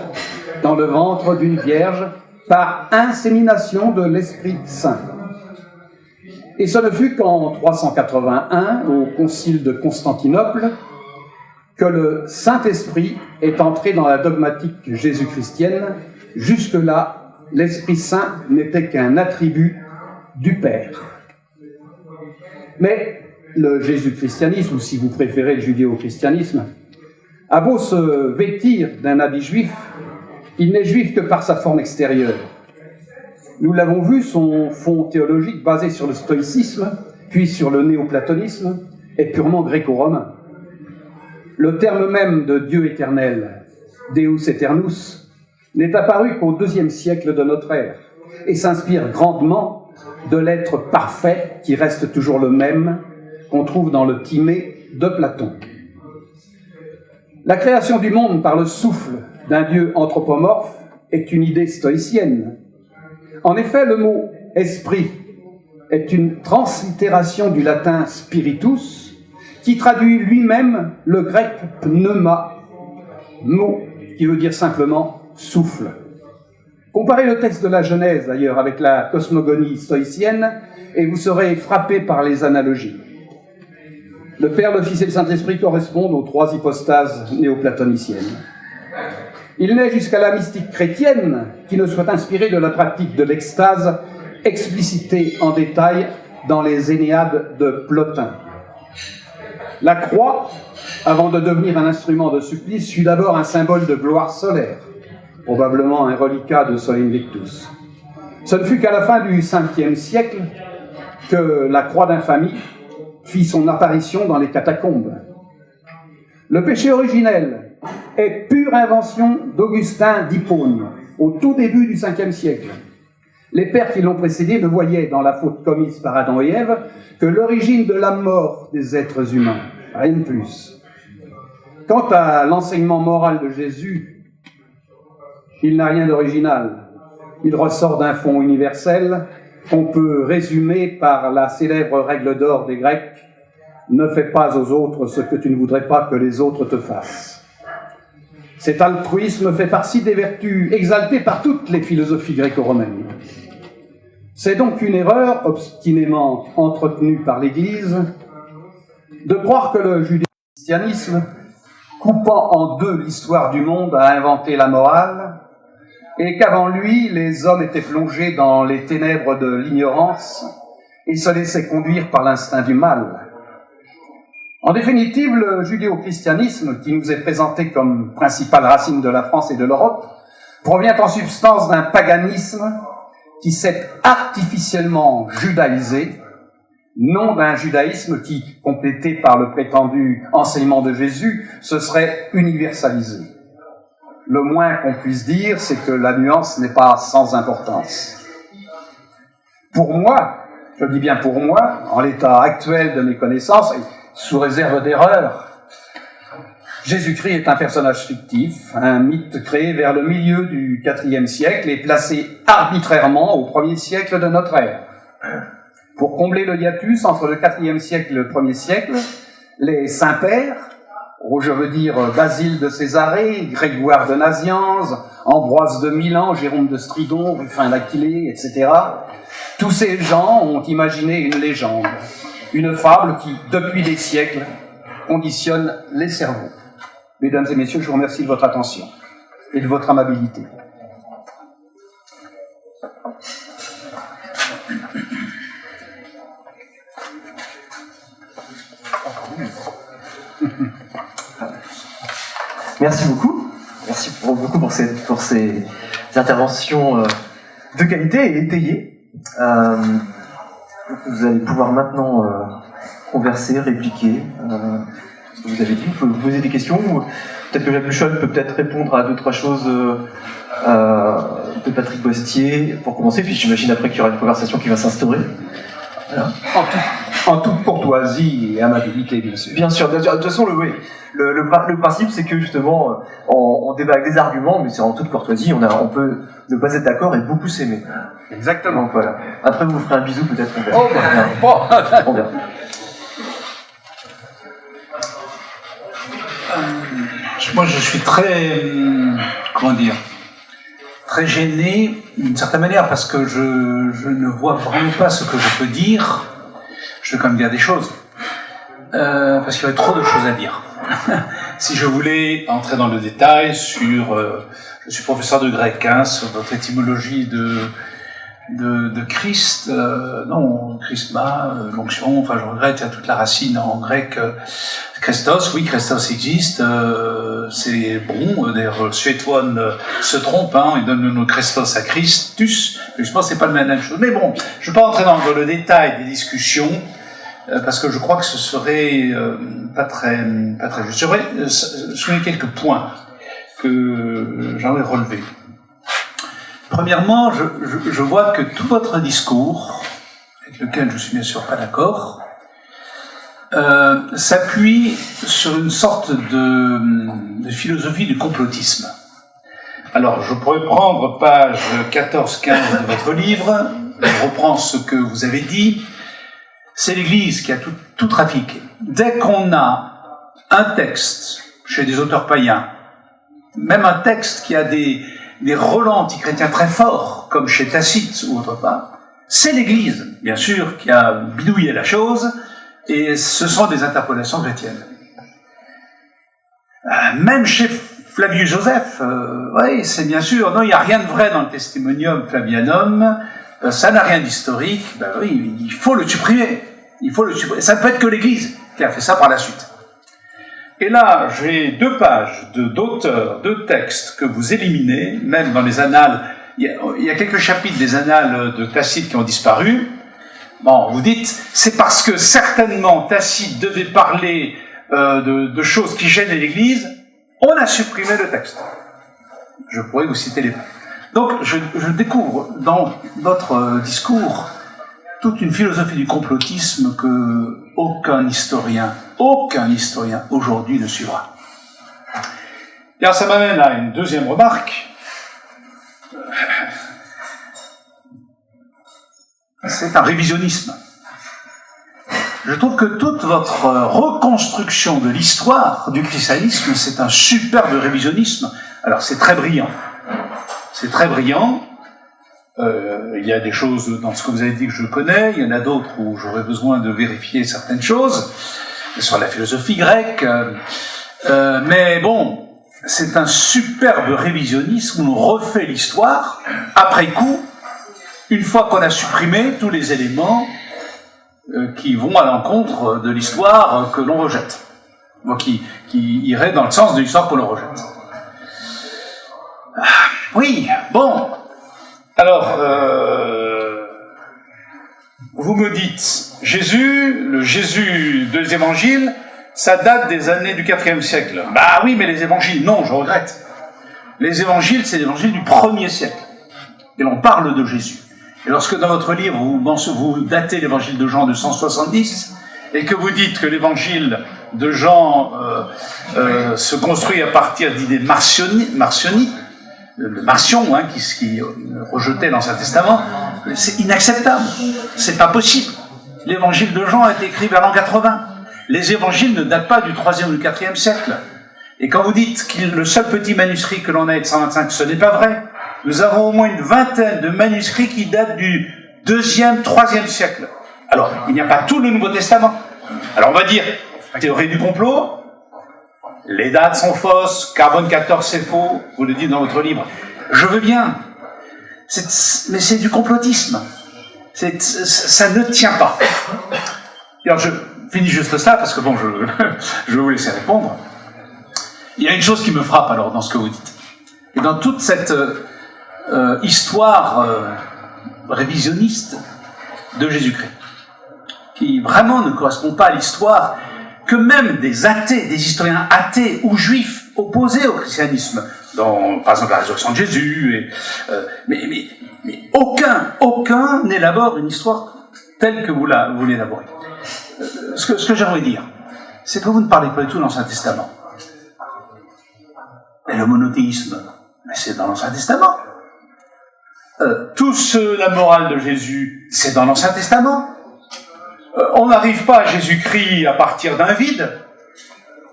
dans le ventre d'une vierge, par insémination de l'Esprit Saint. Et ce ne fut qu'en 381, au concile de Constantinople, que le Saint-Esprit est entré dans la dogmatique jésus-christienne. Jusque-là, l'Esprit Saint n'était qu'un attribut du Père. Mais le jésus-christianisme, ou si vous préférez le judéo-christianisme, a beau se vêtir d'un habit juif, il n'est juif que par sa forme extérieure. Nous l'avons vu, son fond théologique basé sur le stoïcisme, puis sur le néoplatonisme, est purement gréco-romain. Le terme même de Dieu éternel, Deus Eternus, n'est apparu qu'au IIe siècle de notre ère et s'inspire grandement de l'être parfait qui reste toujours le même, qu'on trouve dans le Timée de Platon. La création du monde par le souffle d'un Dieu anthropomorphe est une idée stoïcienne. En effet, le mot « esprit » est une translittération du latin « spiritus », qui traduit lui-même le grec « pneuma », mot qui veut dire simplement « souffle ». Comparez le texte de la Genèse, d'ailleurs, avec la cosmogonie stoïcienne, et vous serez frappé par les analogies. Le Père, le Fils et le Saint-Esprit correspondent aux trois hypostases néoplatoniciennes. Il n'est jusqu'à la mystique chrétienne qui ne soit inspirée de la pratique de l'extase explicitée en détail dans les Énéades de Plotin. La croix, avant de devenir un instrument de supplice, fut d'abord un symbole de gloire solaire, probablement un reliquat de Sol Invictus. Ce ne fut qu'à la fin du 5e siècle que la croix d'infamie fit son apparition dans les catacombes. Le péché originel est pure invention d'Augustin d'Hippone, au tout début du 5e siècle. Les pères qui l'ont précédé ne voyaient dans la faute commise par Adam et Ève que l'origine de la mort des êtres humains, rien de plus. Quant à l'enseignement moral de Jésus, il n'a rien d'original. Il ressort d'un fond universel qu'on peut résumer par la célèbre règle d'or des Grecs « Ne fais pas aux autres ce que tu ne voudrais pas que les autres te fassent ». Cet altruisme fait partie des vertus exaltées par toutes les philosophies gréco-romaines. C'est donc une erreur obstinément entretenue par l'Église de croire que le judéo-christianisme, coupant en deux l'histoire du monde, a inventé la morale, et qu'avant lui, les hommes étaient plongés dans les ténèbres de l'ignorance et se laissaient conduire par l'instinct du mal. En définitive, le judéo-christianisme, qui nous est présenté comme principale racine de la France et de l'Europe, provient en substance d'un paganisme qui s'est artificiellement judaïsé, non d'un judaïsme qui, complété par le prétendu enseignement de Jésus, se serait universalisé. Le moins qu'on puisse dire, c'est que la nuance n'est pas sans importance. Pour moi, je dis bien pour moi, en l'état actuel de mes connaissances, et sous réserve d'erreur, Jésus-Christ est un personnage fictif, un mythe créé vers le milieu du IVe siècle et placé arbitrairement au 1er siècle de notre ère. Pour combler le hiatus entre le IVe siècle et le 1er siècle, les saints-pères, je veux dire Basile de Césarée, Grégoire de Nazianze, Ambroise de Milan, Jérôme de Stridon, Ruffin d'Aquilée, etc., tous ces gens ont imaginé une légende, une fable qui, depuis des siècles, conditionne les cerveaux. Mesdames et messieurs, je vous remercie de votre attention et de votre amabilité. Merci beaucoup. Merci beaucoup pour ces interventions de qualité et étayées. Vous allez pouvoir maintenant converser, répliquer ce que vous avez dit. Vous pouvez vous poser des questions. Ou peut-être que Jacques Luchol peut peut-être répondre à 2-3 choses de Patrick Bostier pour commencer. Puis j'imagine après qu'il y aura une conversation qui va s'instaurer. Voilà. En toute courtoisie et amabilité, bien sûr. Bien sûr. De toute façon, le principe, c'est que justement, on débat avec des arguments, mais c'est en toute courtoisie. On peut ne pas être d'accord et beaucoup s'aimer. Exactement. Donc voilà. Après, vous ferez un bisou, peut-être. On verra. Oh, ben, On verra. Moi, je suis très, très gêné d'une certaine manière parce que je ne vois vraiment pas ce que je peux dire. Je vais quand même dire des choses parce qu'il y aurait trop de choses à dire. Si je voulais entrer dans le détail sur, je suis professeur de grec, sur votre étymologie de Christ, non, Chrisma, l'onction, enfin je regrette, il y a toute la racine en grec, Christos, oui, Christos existe, c'est bon, d'ailleurs Suétone se trompe, il donne le nom Christos à Christus, mais je pense que c'est pas la même chose. Mais bon, je ne vais pas entrer dans le détail des discussions, parce que je crois que ce serait pas très juste. J'aimerais souligner quelques points que j'aimerais relever. Premièrement, je vois que tout votre discours, avec lequel je suis bien sûr pas d'accord, s'appuie sur une sorte de philosophie du complotisme. Alors, je pourrais prendre page 14-15 de votre livre, je reprends ce que vous avez dit. C'est l'Église qui a tout trafiqué. Dès qu'on a un texte chez des auteurs païens, même un texte qui a des relents antichrétiens très forts, comme chez Tacite ou autre part, c'est l'Église, bien sûr, qui a bidouillé la chose, et ce sont des interpolations chrétiennes. Même chez Flavius Joseph, oui, c'est bien sûr, non, il n'y a rien de vrai dans le Testimonium Flavianum, ça n'a rien d'historique, oui, il faut le supprimer. Ça ne peut être que l'Église qui a fait ça par la suite. Et là, j'ai 2 pages d'auteurs, de textes que vous éliminez, même dans les annales il y a quelques chapitres des annales de Tacite qui ont disparu. Bon, vous dites, c'est parce que certainement Tacite devait parler de choses qui gênaient l'Église, on a supprimé le texte. Je pourrais vous citer les mots. Donc, je découvre dans votre discours toute une philosophie du complotisme que aucun historien aujourd'hui ne suivra. Et alors, ça m'amène à une deuxième remarque. C'est un révisionnisme. Je trouve que toute votre reconstruction de l'histoire du christianisme, c'est un superbe révisionnisme. Alors, c'est très brillant. C'est très brillant. Il y a des choses dans ce que vous avez dit que je connais, il y en a d'autres où j'aurais besoin de vérifier certaines choses, sur la philosophie grecque. Mais bon, c'est un superbe révisionnisme où on refait l'histoire, après coup, une fois qu'on a supprimé tous les éléments qui vont à l'encontre de l'histoire que l'on rejette, qui iraient dans le sens de l'histoire que l'on rejette. Oui, bon. Alors, vous me dites, le Jésus des évangiles, ça date des années du IVe siècle. Bah oui, mais les évangiles, non, je regrette. Les évangiles, c'est l'évangile du 1er siècle. Et l'on parle de Jésus. Et lorsque dans votre livre, vous datez l'évangile de Jean de 170, et que vous dites que l'évangile de Jean se construit à partir d'idées martionniques, le Marcion, qui rejetait l'Ancien Testament, c'est inacceptable. C'est pas possible. L'évangile de Jean a été écrit vers l'an 80. Les évangiles ne datent pas du 3e ou du 4e siècle. Et quand vous dites que le seul petit manuscrit que l'on a est de 125, ce n'est pas vrai. Nous avons au moins une vingtaine de manuscrits qui datent du 2e, 3e siècle. Alors, il n'y a pas tout le Nouveau Testament. Alors, on va dire, théorie du complot, les dates sont fausses, carbone 14 c'est faux, vous le dites dans votre livre. Je veux bien, mais c'est du complotisme. Ça ne tient pas. Alors, je finis juste ça, parce que bon, je vais vous laisser répondre. Il y a une chose qui me frappe alors dans ce que vous dites. Et dans toute cette histoire révisionniste de Jésus-Christ, qui vraiment ne correspond pas à l'histoire que même des athées, des historiens athées ou juifs opposés au christianisme, dans, par exemple, la résurrection de Jésus, mais aucun n'élabore une histoire telle que vous l'élaborez. Ce que j'aimerais dire, c'est que vous ne parlez pas du tout de l'Ancien Testament. Et le monothéisme, mais c'est dans l'Ancien Testament. La morale de Jésus, c'est dans l'Ancien Testament. On n'arrive pas à Jésus-Christ à partir d'un vide.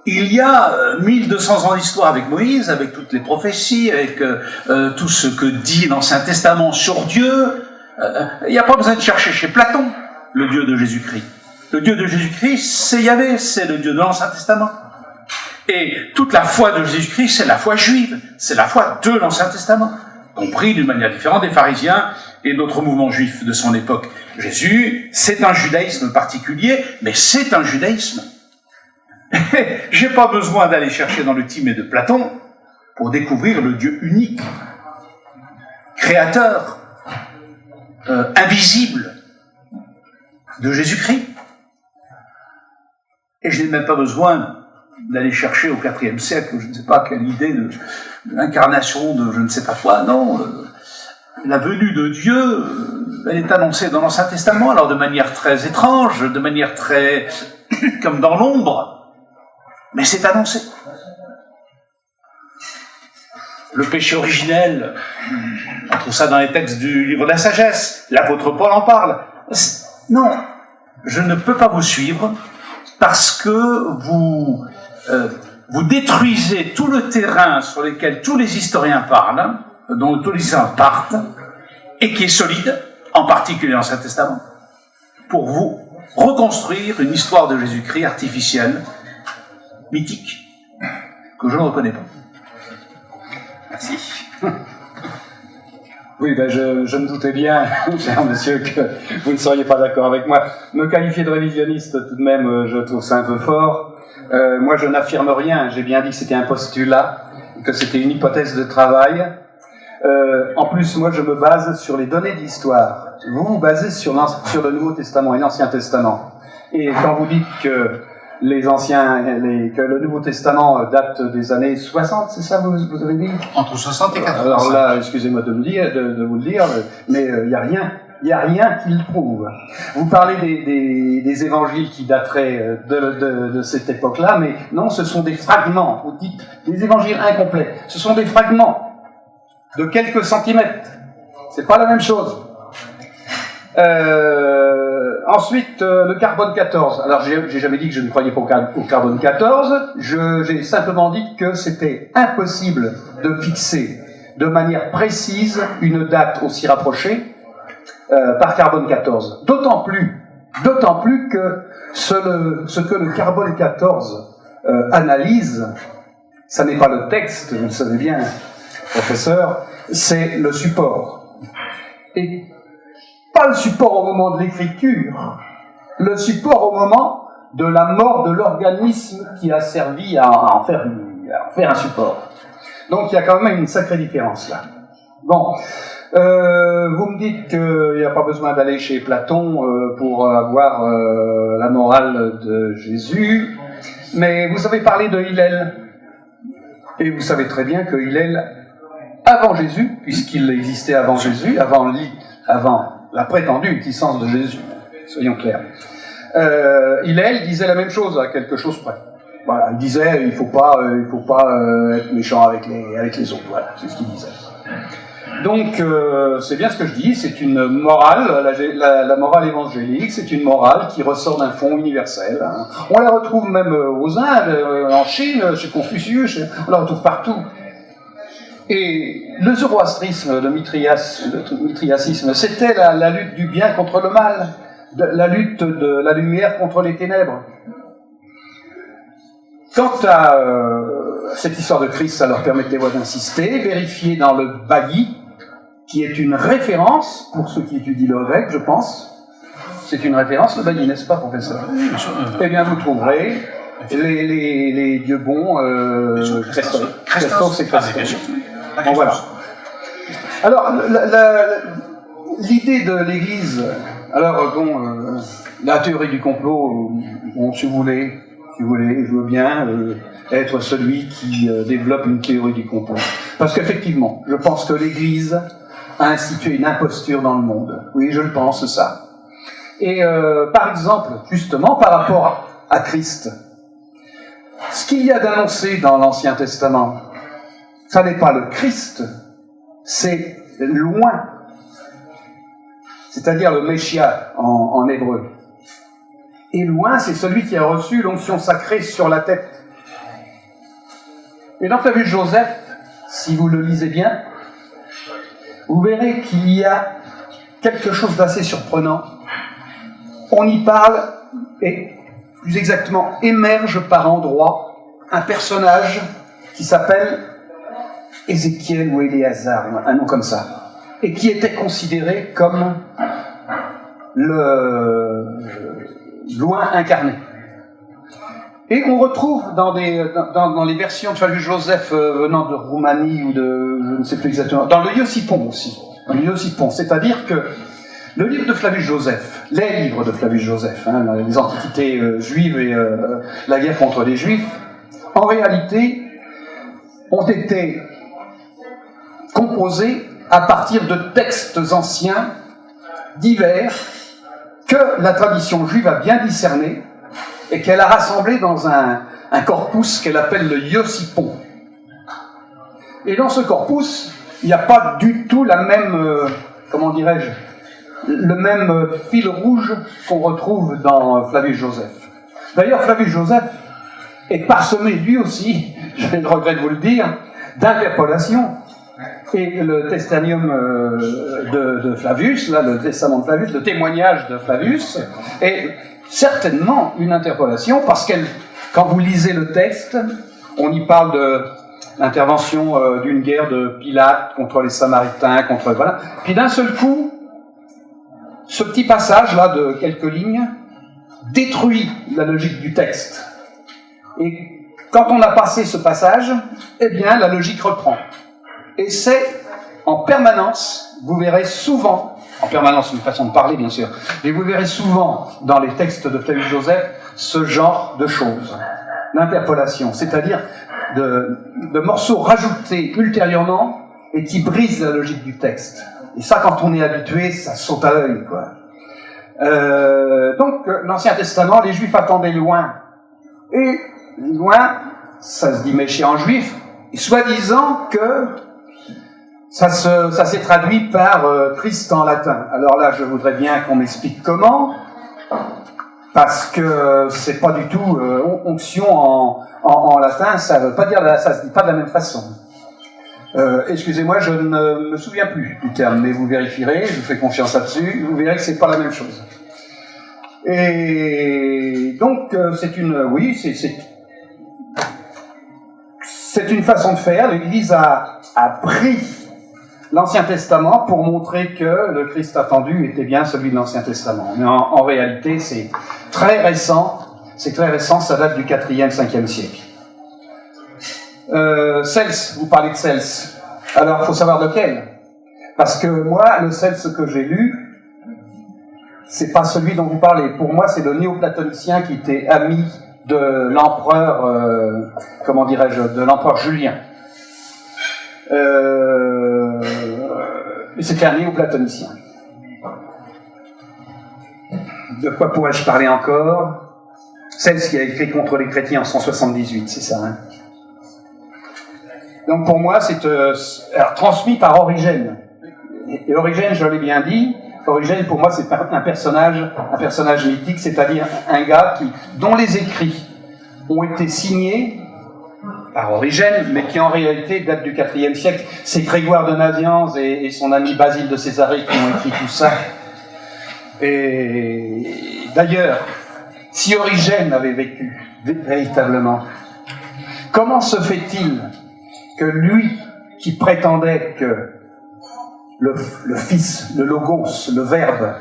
Il y a 1200 ans d'histoire avec Moïse, avec toutes les prophéties, avec tout ce que dit l'Ancien Testament sur Dieu. Il n'y a pas besoin de chercher chez Platon le Dieu de Jésus-Christ. Le Dieu de Jésus-Christ, c'est Yahvé, c'est le Dieu de l'Ancien Testament. Et toute la foi de Jésus-Christ, c'est la foi juive, c'est la foi de l'Ancien Testament, compris d'une manière différente des pharisiens et d'autres mouvements juifs de son époque. Jésus, c'est un judaïsme particulier, mais c'est un judaïsme. J'ai pas besoin d'aller chercher dans le Timée de Platon pour découvrir le Dieu unique, créateur, invisible de Jésus-Christ. Et je n'ai même pas besoin d'aller chercher au IVe siècle, je ne sais pas quelle idée de l'incarnation de je ne sais pas quoi, non. La venue de Dieu, elle est annoncée dans l'Ancien Testament, alors de manière très étrange, de manière très comme dans l'ombre, mais c'est annoncé. Le péché originel, on trouve ça dans les textes du livre de la sagesse, l'apôtre Paul en parle. Non, je ne peux pas vous suivre parce que vous détruisez tout le terrain sur lequel tous les historiens parlent, dont tous les historiens partent, et qui est solide, en particulier l'Ancien Testament, pour vous reconstruire une histoire de Jésus-Christ artificielle, mythique, que je ne reconnais pas. Merci. Oui, je me doutais bien, cher monsieur, que vous ne seriez pas d'accord avec moi. Me qualifier de révisionniste, tout de même, je trouve ça un peu fort. Moi, je n'affirme rien. J'ai bien dit que c'était un postulat, que c'était une hypothèse de travail. En plus, moi, je me base sur les données d'histoire. Vous vous basez sur le Nouveau Testament et l'Ancien Testament. Et quand vous dites que que le Nouveau Testament date des années 60, c'est ça vous avez dit? Entre 60 et 80. Alors là, excusez-moi de vous le dire, mais il n'y a rien qui le prouve. Vous parlez des évangiles qui dateraient de cette époque-là, mais non, ce sont des fragments. Vous dites des évangiles incomplets. Ce sont des fragments de quelques centimètres. C'est pas la même chose. Ensuite, le carbone 14. Alors, j'ai jamais dit que je ne croyais pas au carbone 14. J'ai simplement dit que c'était impossible de fixer de manière précise une date aussi rapprochée par carbone 14. D'autant plus que ce que le carbone 14 analyse, ça n'est pas le texte, vous le savez bien, professeur, c'est le support. Et pas le support au moment de l'écriture, le support au moment de la mort de l'organisme qui a servi à en faire un support. Donc il y a quand même une sacrée différence là. Bon, vous me dites qu'il n'y a pas besoin d'aller chez Platon pour avoir la morale de Jésus, mais vous avez parlé de Hillel, et vous savez très bien que Hillel, avant Jésus, puisqu'il existait avant Jésus, avant la prétendue existence de Jésus, soyons clairs, Hillel disait la même chose à quelque chose près. Voilà, il disait il faut pas être méchant avec les autres. Voilà, c'est ce qu'il disait. Donc c'est bien ce que je dis, c'est une morale, la morale évangélique, c'est une morale qui ressort d'un fond universel. Hein. On la retrouve même aux Indes, en Chine, chez Confucius, on la retrouve partout. Et le zoroastrisme, le mitriacisme, c'était la lutte du bien contre le mal, la lutte de la lumière contre les ténèbres. Quant à cette histoire de Christ, alors permettez-moi d'insister, vérifiez dans le Bagui, qui est une référence, pour ceux qui étudient le grec, je pense. C'est une référence, le Bagui, n'est-ce pas, professeur? Eh bien, vous trouverez les dieux bons, Christos et Christos. Bon, voilà. Alors, l'idée de l'Église, alors bon, la théorie du complot, bon, si vous voulez, je veux bien être celui qui développe une théorie du complot. Parce qu'effectivement, je pense que l'Église a institué une imposture dans le monde. Oui, je le pense, ça. Et par exemple, justement, par rapport à Christ, ce qu'il y a d'annoncé dans l'Ancien Testament, ça n'est pas le Christ, c'est loin. C'est-à-dire le Messia en hébreu. Et loin, c'est celui qui a reçu l'onction sacrée sur la tête. Et dans Flavius Joseph, si vous le lisez bien, vous verrez qu'il y a quelque chose d'assez surprenant. On y parle, et plus exactement, émerge par endroits un personnage qui s'appelle Ézéchiel ou Éléazar, un nom comme ça, et qui était considéré comme le loin incarné. Et on retrouve dans les versions de Flavius Joseph venant de Roumanie ou de, je ne sais plus exactement, dans le Iossipon aussi, c'est-à-dire que le livre de Flavius Joseph, les livres de Flavius Joseph, hein, les antiquités juives et la guerre contre les juifs, en réalité, ont été composés à partir de textes anciens, divers, que la tradition juive a bien discerné et qu'elle a rassemblé dans un corpus qu'elle appelle le Iossipon. Et dans ce corpus, il n'y a pas du tout la même, comment dirais-je, le même fil rouge qu'on retrouve dans Flavius Joseph. D'ailleurs, Flavius Joseph est parsemé, lui aussi, j'ai le regret de vous le dire, d'interpolations. Et le testanium de Flavius, là, le testament de Flavius, le témoignage de Flavius, est certainement une interpolation, parce que quand vous lisez le texte, on y parle de l'intervention d'une guerre de Pilate contre les Samaritains, voilà. Puis d'un seul coup, ce petit passage-là de quelques lignes détruit la logique du texte. Et quand on a passé ce passage, eh bien, la logique reprend. Et c'est en permanence, vous verrez souvent, en permanence, une façon de parler bien sûr, mais vous verrez souvent dans les textes de Flavius Joseph ce genre de choses, d'interpolation, c'est-à-dire de morceaux rajoutés ultérieurement et qui brisent la logique du texte. Et ça, quand on est habitué, ça saute à l'œil, quoi. Donc, l'Ancien Testament, les Juifs attendaient loin. Et loin, ça se dit méché en juif, et soi-disant que ça s'est traduit par Christ en latin. Alors là, je voudrais bien qu'on m'explique comment, parce que c'est pas du tout onction en latin, ça veut pas dire, ça se dit pas de la même façon. Excusez-moi, je ne me souviens plus du terme, mais vous vérifierez, je vous fais confiance là-dessus, vous verrez que c'est pas la même chose. Et donc, c'est une façon de faire. L'Église a pris l'Ancien Testament pour montrer que le Christ attendu était bien celui de l'Ancien Testament. Mais en réalité, c'est très récent, ça date du 4e, 5e siècle. Cels, vous parlez de Cels. Alors, il faut savoir lequel. Parce que moi, le Cels que j'ai lu, c'est pas celui dont vous parlez. Pour moi, c'est le néoplatonicien qui était ami de l'empereur, de l'empereur Julien. C'était un néoplatonicien. De quoi pourrais-je parler encore? Celle qui a écrit contre les chrétiens en 178, c'est ça, hein? Donc pour moi, c'est transmis par Origène. Et Origène, je l'ai bien dit, Origène, pour moi, c'est un personnage mythique, c'est-à-dire un gars dont les écrits ont été signés par Origène, mais qui en réalité date du IVe siècle. C'est Grégoire de Nazianze et son ami Basile de Césarée qui ont écrit tout ça. Et d'ailleurs, si Origène avait vécu véritablement, comment se fait-il que lui, qui prétendait que le Fils, le Logos, le Verbe,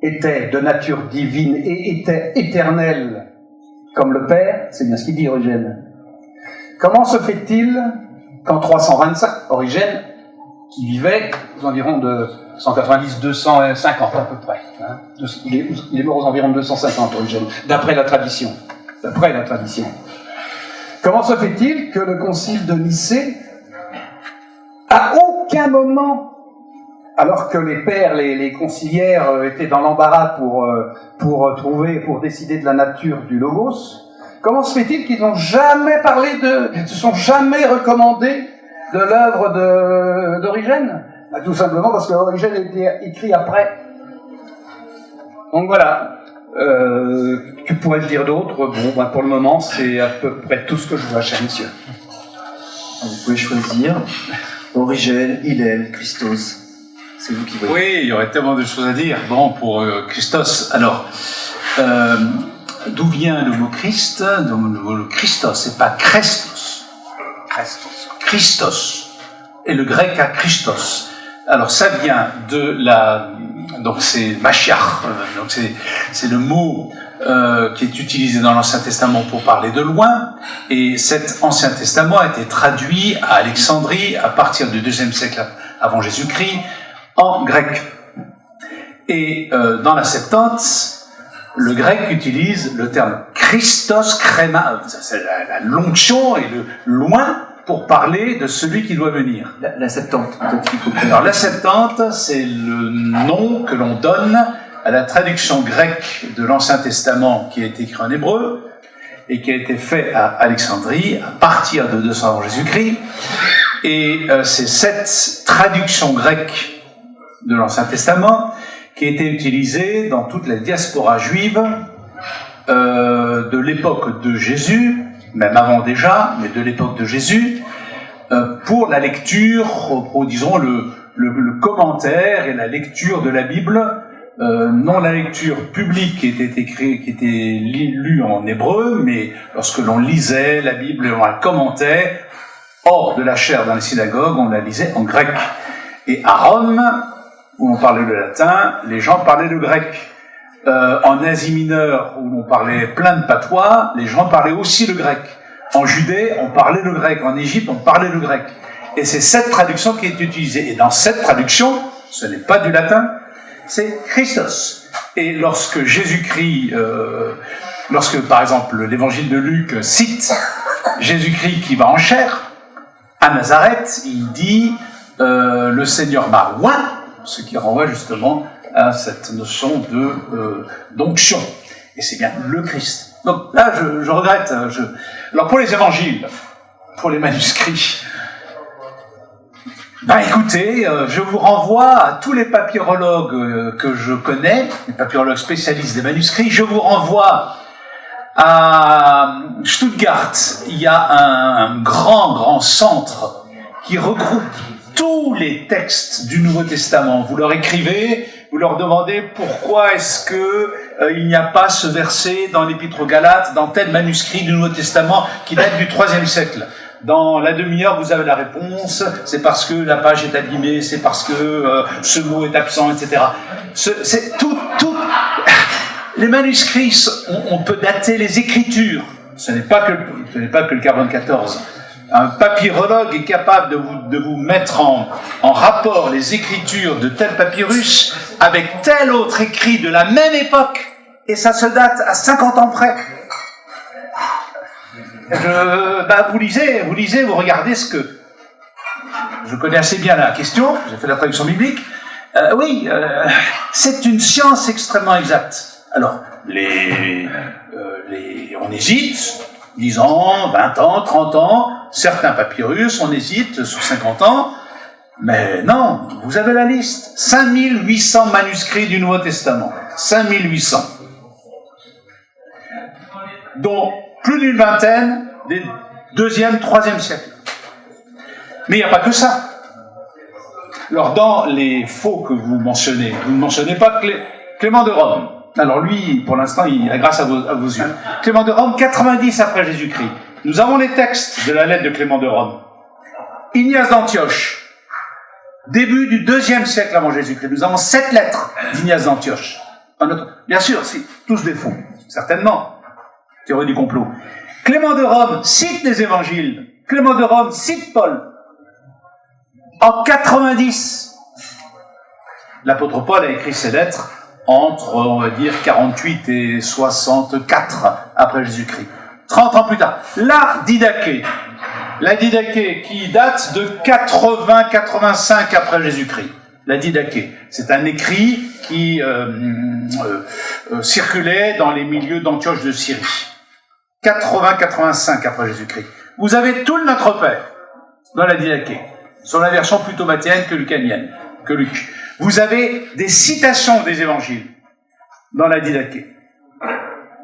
était de nature divine et était éternel comme le Père, c'est bien ce qu'il dit Origène. Comment se fait-il qu'en 325, Origène, qui vivait aux environs de 190-250 à peu près, hein, il est mort aux environs de 250, Origène, d'après la tradition. Comment se fait-il que le concile de Nicée, à aucun moment, alors que les pères, les conciliaires étaient dans l'embarras pour décider de la nature du Logos, comment se fait-il qu'ils n'ont jamais se sont jamais recommandés de l'œuvre d'Origène? Tout simplement parce que Origène a été écrit après. Donc voilà. Que pourrais-je dire d'autre? Bon, pour le moment, c'est à peu près tout ce que je vois, cher monsieur. Vous pouvez choisir Origène, Hillel, Christos. C'est vous qui voyez. Oui, il y aurait tellement de choses à dire. Bon, pour Christos, alors, d'où vient le mot Christ? Le mot Christos, c'est pas Christos. Christos. Et le grec a Christos. Alors, ça vient de donc c'est Mashiach, donc c'est le mot qui est utilisé dans l'Ancien Testament pour parler de loin, et cet Ancien Testament a été traduit à Alexandrie à partir du IIe siècle avant Jésus-Christ en grec. Et dans la Septante, le grec utilise le terme Christos krema, c'est la l'onction et le loin, pour parler de celui qui doit venir. La Septante, peut-être qu'il faut... Alors la Septante, c'est le nom que l'on donne à la traduction grecque de l'Ancien Testament qui a été écrit en hébreu et qui a été fait à Alexandrie à partir de 200 avant Jésus-Christ. Et c'est cette traduction grecque de l'Ancien Testament qui a été utilisée dans toute la diaspora juive de l'époque de Jésus, même avant déjà, mais de l'époque de Jésus, pour la lecture, pour, disons, le commentaire et la lecture de la Bible, non la lecture publique qui était lue en hébreu, mais lorsque l'on lisait la Bible et on la commentait, hors de la chaire dans les synagogues, on la lisait en grec. Et à Rome, où on parlait le latin, les gens parlaient le grec. En Asie mineure, où on parlait plein de patois, les gens parlaient aussi le grec. En Judée, on parlait le grec. En Égypte, on parlait le grec. Et c'est cette traduction qui est utilisée. Et dans cette traduction, ce n'est pas du latin, c'est Christos. Et lorsque Jésus-Christ, lorsque par exemple l'évangile de Luc cite Jésus-Christ qui va en chair, à Nazareth, il dit le Seigneur m'a oint, ce qui renvoie justement à cette notion de d'onction. Et c'est bien le Christ. Donc là, je regrette. Alors pour les évangiles, pour les manuscrits, ben écoutez, je vous renvoie à tous les papyrologues que je connais, les papyrologues spécialistes des manuscrits. Je vous renvoie à Stuttgart. Il y a un grand centre qui regroupe tous les textes du Nouveau Testament. Vous leur écrivez, vous leur demandez pourquoi est-ce que il n'y a pas ce verset dans l'Épître aux Galates, dans tel manuscrit du Nouveau Testament qui date du IIIe siècle. Dans la demi-heure, vous avez la réponse, c'est parce que la page est abîmée, c'est parce que ce mot est absent, etc. C'est tout. Les manuscrits, on peut dater les écritures. Ce n'est pas que le carbone 14. Un papyrologue est capable de vous mettre en rapport les écritures de tel papyrus avec tel autre écrit de la même époque, et ça se date à 50 ans près. Vous lisez, vous regardez ce que... Je connais assez bien la question, j'ai fait la traduction biblique. C'est une science extrêmement exacte. Alors, on hésite, 10 ans, 20 ans, 30 ans, certains papyrus, on hésite sur 50 ans, mais non, vous avez la liste. 5800 manuscrits du Nouveau Testament. 5800. Dont plus d'une vingtaine des 2e, 3e siècles. Mais il n'y a pas que ça. Alors, dans les faux que vous ne mentionnez pas Clément de Rome. Alors lui, pour l'instant, grâce à vos yeux. Clément de Rome, 90 après Jésus-Christ. Nous avons les textes de la lettre de Clément de Rome. Ignace d'Antioche, début du 2e siècle avant Jésus-Christ. Nous avons 7 lettres d'Ignace d'Antioche. Bien sûr, c'est tous des faux, certainement. Théorie du complot. Clément de Rome cite les évangiles. Clément de Rome cite Paul. En 90, l'apôtre Paul a écrit ses lettres entre, on va dire, 48 et 64 après Jésus-Christ. 30 ans plus tard. La Didaché qui date de 80-85 après Jésus-Christ. La Didaché, c'est un écrit qui circulait dans les milieux d'Antioche de Syrie. 80-85 après Jésus-Christ. Vous avez tout le Notre Père dans la Didaché, sur la version plutôt mathéenne que lucanienne, que Luc. Vous avez des citations des évangiles dans la Didaché.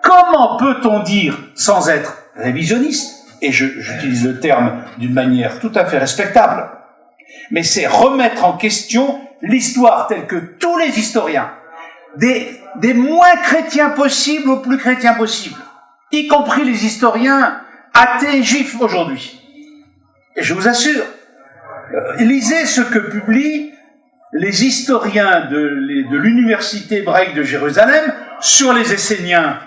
Comment peut-on dire, sans être révisionniste, et j'utilise le terme d'une manière tout à fait respectable, mais c'est remettre en question l'histoire telle que tous les historiens, des moins chrétiens possibles aux plus chrétiens possibles, y compris les historiens athées juifs aujourd'hui. Et je vous assure, lisez ce que publient les historiens de l'université hébraïque de Jérusalem sur les Esséniens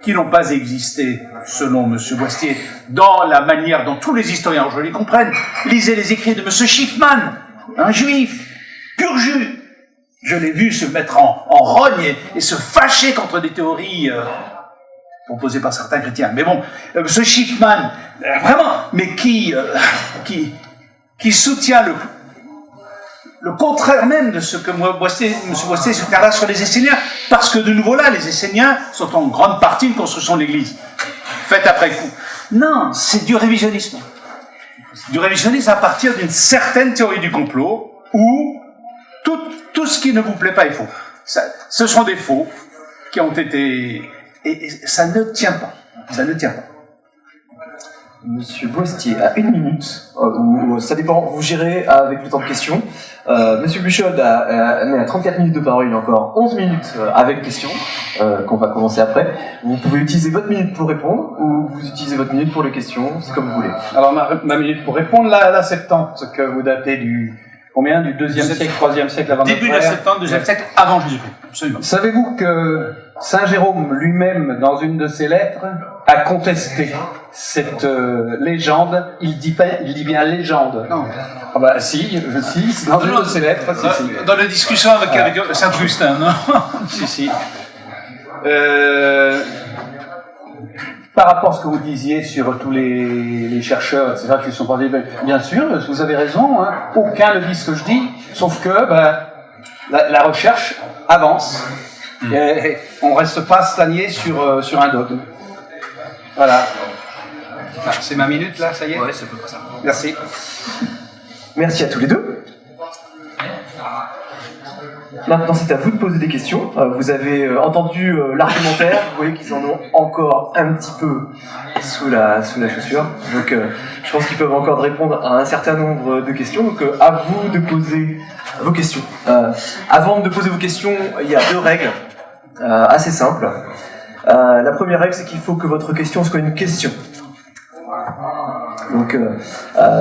qui n'ont pas existé, selon M. Boistier, dans la manière dont tous les historiens aujourd'hui comprennent. Lisez les écrits de M. Schiffman, un juif, pur jus. Je l'ai vu se mettre en rogne et se fâcher contre des théories proposées par certains chrétiens. Mais bon, M. Schiffman, vraiment, mais qui soutient le contraire même de ce que M. Boistier soutient là sur les Esséniens, parce que de nouveau là, les Esséniens sont en grande partie une construction de l'Église, faite après coup. Non, c'est du révisionnisme. Du révisionnisme à partir d'une certaine théorie du complot, où tout ce qui ne vous plaît pas est faux. Ce sont des faux qui ont été... Et ça ne tient pas. Ça ne tient pas. Monsieur Boistier, à 1 minute, ou ça dépend, vous gérez avec le temps de question. Monsieur Buchholz est à 34 minutes de parole, il y a encore 11 minutes avec question, qu'on va commencer après. Vous pouvez utiliser votre minute pour répondre, ou vous utilisez votre minute pour les questions, c'est comme vous voulez. Alors ma minute pour répondre, la Septante, que vous datez du 2e siècle, 3e siècle avant notre ère. Début de la Septante, 2e siècle avant Jésus-Christ. Absolument. Savez-vous que Saint Jérôme lui-même, dans une de ses lettres, a contesté cette légende. Il dit bien légende. Non. Ah bah si, dans une de ses lettres, si. Dans la discussion avec Saint-Augustin, non? Si. Par rapport à ce que vous disiez sur tous les chercheurs, etc., qui ne sont pas bien sûr, vous avez raison, hein, aucun ne dit ce que je dis, sauf que la recherche avance. Et on ne reste pas stagné sur un dogme. Voilà. Enfin, c'est ma minute là, ça y est? Ouais, c'est à peu près ça. Merci. Merci à tous les deux. Maintenant, c'est à vous de poser des questions. Vous avez entendu l'argumentaire. Vous voyez qu'ils en ont encore un petit peu sous la chaussure. Donc, je pense qu'ils peuvent encore répondre à un certain nombre de questions. Donc, à vous de poser vos questions. Avant de poser vos questions, il y a 2 règles assez simples. La première règle, c'est qu'il faut que votre question soit une question. Donc,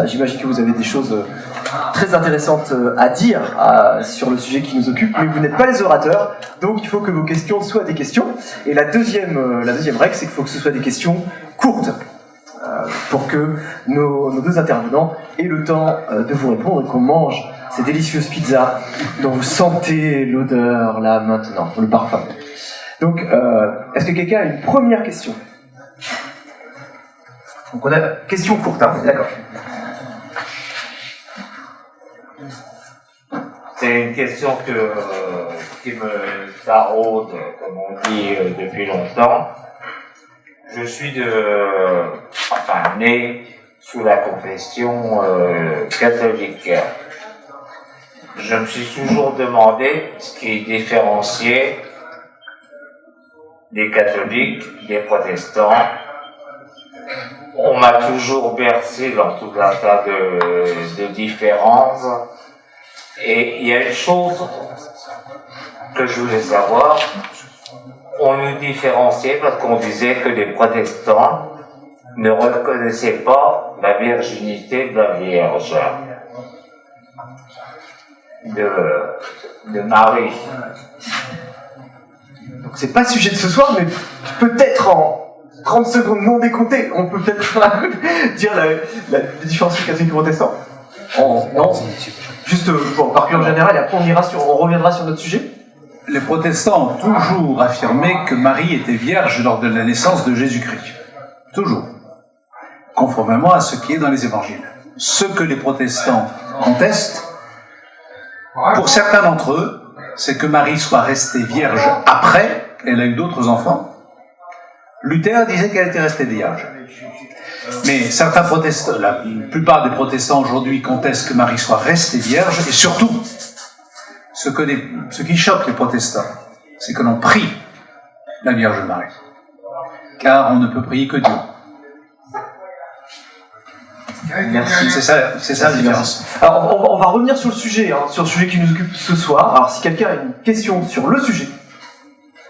j'imagine que vous avez des choses très intéressantes à dire sur le sujet qui nous occupe, mais vous n'êtes pas les orateurs, donc il faut que vos questions soient des questions. Et la deuxième règle, c'est qu'il faut que ce soit des questions courtes, pour que nos 2 intervenants aient le temps de vous répondre et qu'on mange ces délicieuses pizzas dont vous sentez l'odeur là maintenant, le parfum. Donc, est-ce que quelqu'un a une première question ? Donc on a question courte, hein, d'accord. C'est une question qui me taraude, comme on dit, depuis longtemps. Je suis né sous la confession catholique. Je me suis toujours demandé ce qui différenciait les catholiques des protestants. On m'a toujours bercé dans tout un tas de différences. Et il y a une chose que je voulais savoir. On nous différenciait parce qu'on disait que les protestants ne reconnaissaient pas la virginité de la Vierge, de Marie. Donc c'est pas le sujet de ce soir, mais peut-être en 30 secondes non décomptées, on peut peut-être dire la différence entre catholique et protestant. Non, juste par culture générale, et après on reviendra sur notre sujet. Les protestants ont toujours affirmé que Marie était vierge lors de la naissance de Jésus-Christ. Toujours. Conformément à ce qui est dans les évangiles. Ce que les protestants contestent, pour certains d'entre eux, c'est que Marie soit restée vierge après, elle a eu d'autres enfants. Luther disait qu'elle était restée vierge. Mais certains protestants, la plupart des protestants aujourd'hui contestent que Marie soit restée vierge, et surtout, ce qui choque les protestants, c'est que l'on prie la Vierge Marie. Car on ne peut prier que Dieu. Merci. C'est ça la différence. Alors on va revenir sur le sujet, sur le sujet qui nous occupe ce soir. Alors si quelqu'un a une question sur le sujet,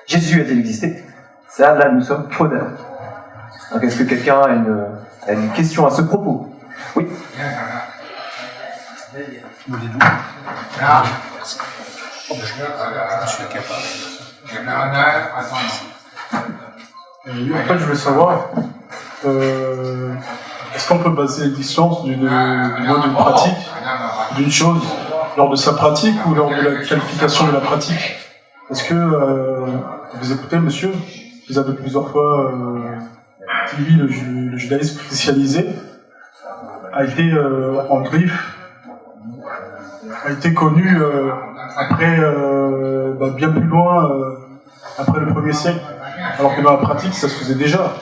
Jésus a-t-il existé? Ça, là, nous sommes preneurs. Donc est-ce que quelqu'un a une question à ce propos? Oui. En fait, je voulais savoir, est-ce qu'on peut baser l'existence d'une pratique, d'une chose, lors de sa pratique ou lors de la qualification de la pratique? Est-ce que, vous écoutez, monsieur, vous avez plusieurs fois dit le judaïsme spécialisé a été en griffe, a été connu après, bien plus loin, après le 1er siècle, alors que dans la pratique, ça se faisait déjà.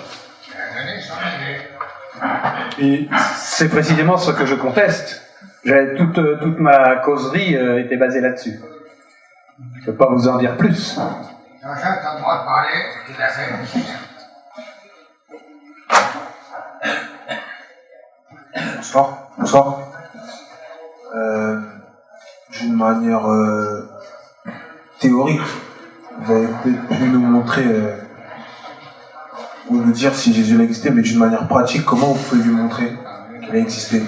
Et c'est précisément ce que je conteste. Toute ma causerie était basée là-dessus. Je ne peux pas vous en dire plus. Bonsoir. D'une manière théorique, vous avez peut-être pu nous montrer ou nous dire si Jésus a existé, mais d'une manière pratique, comment vous pouvez lui montrer qu'il a existé?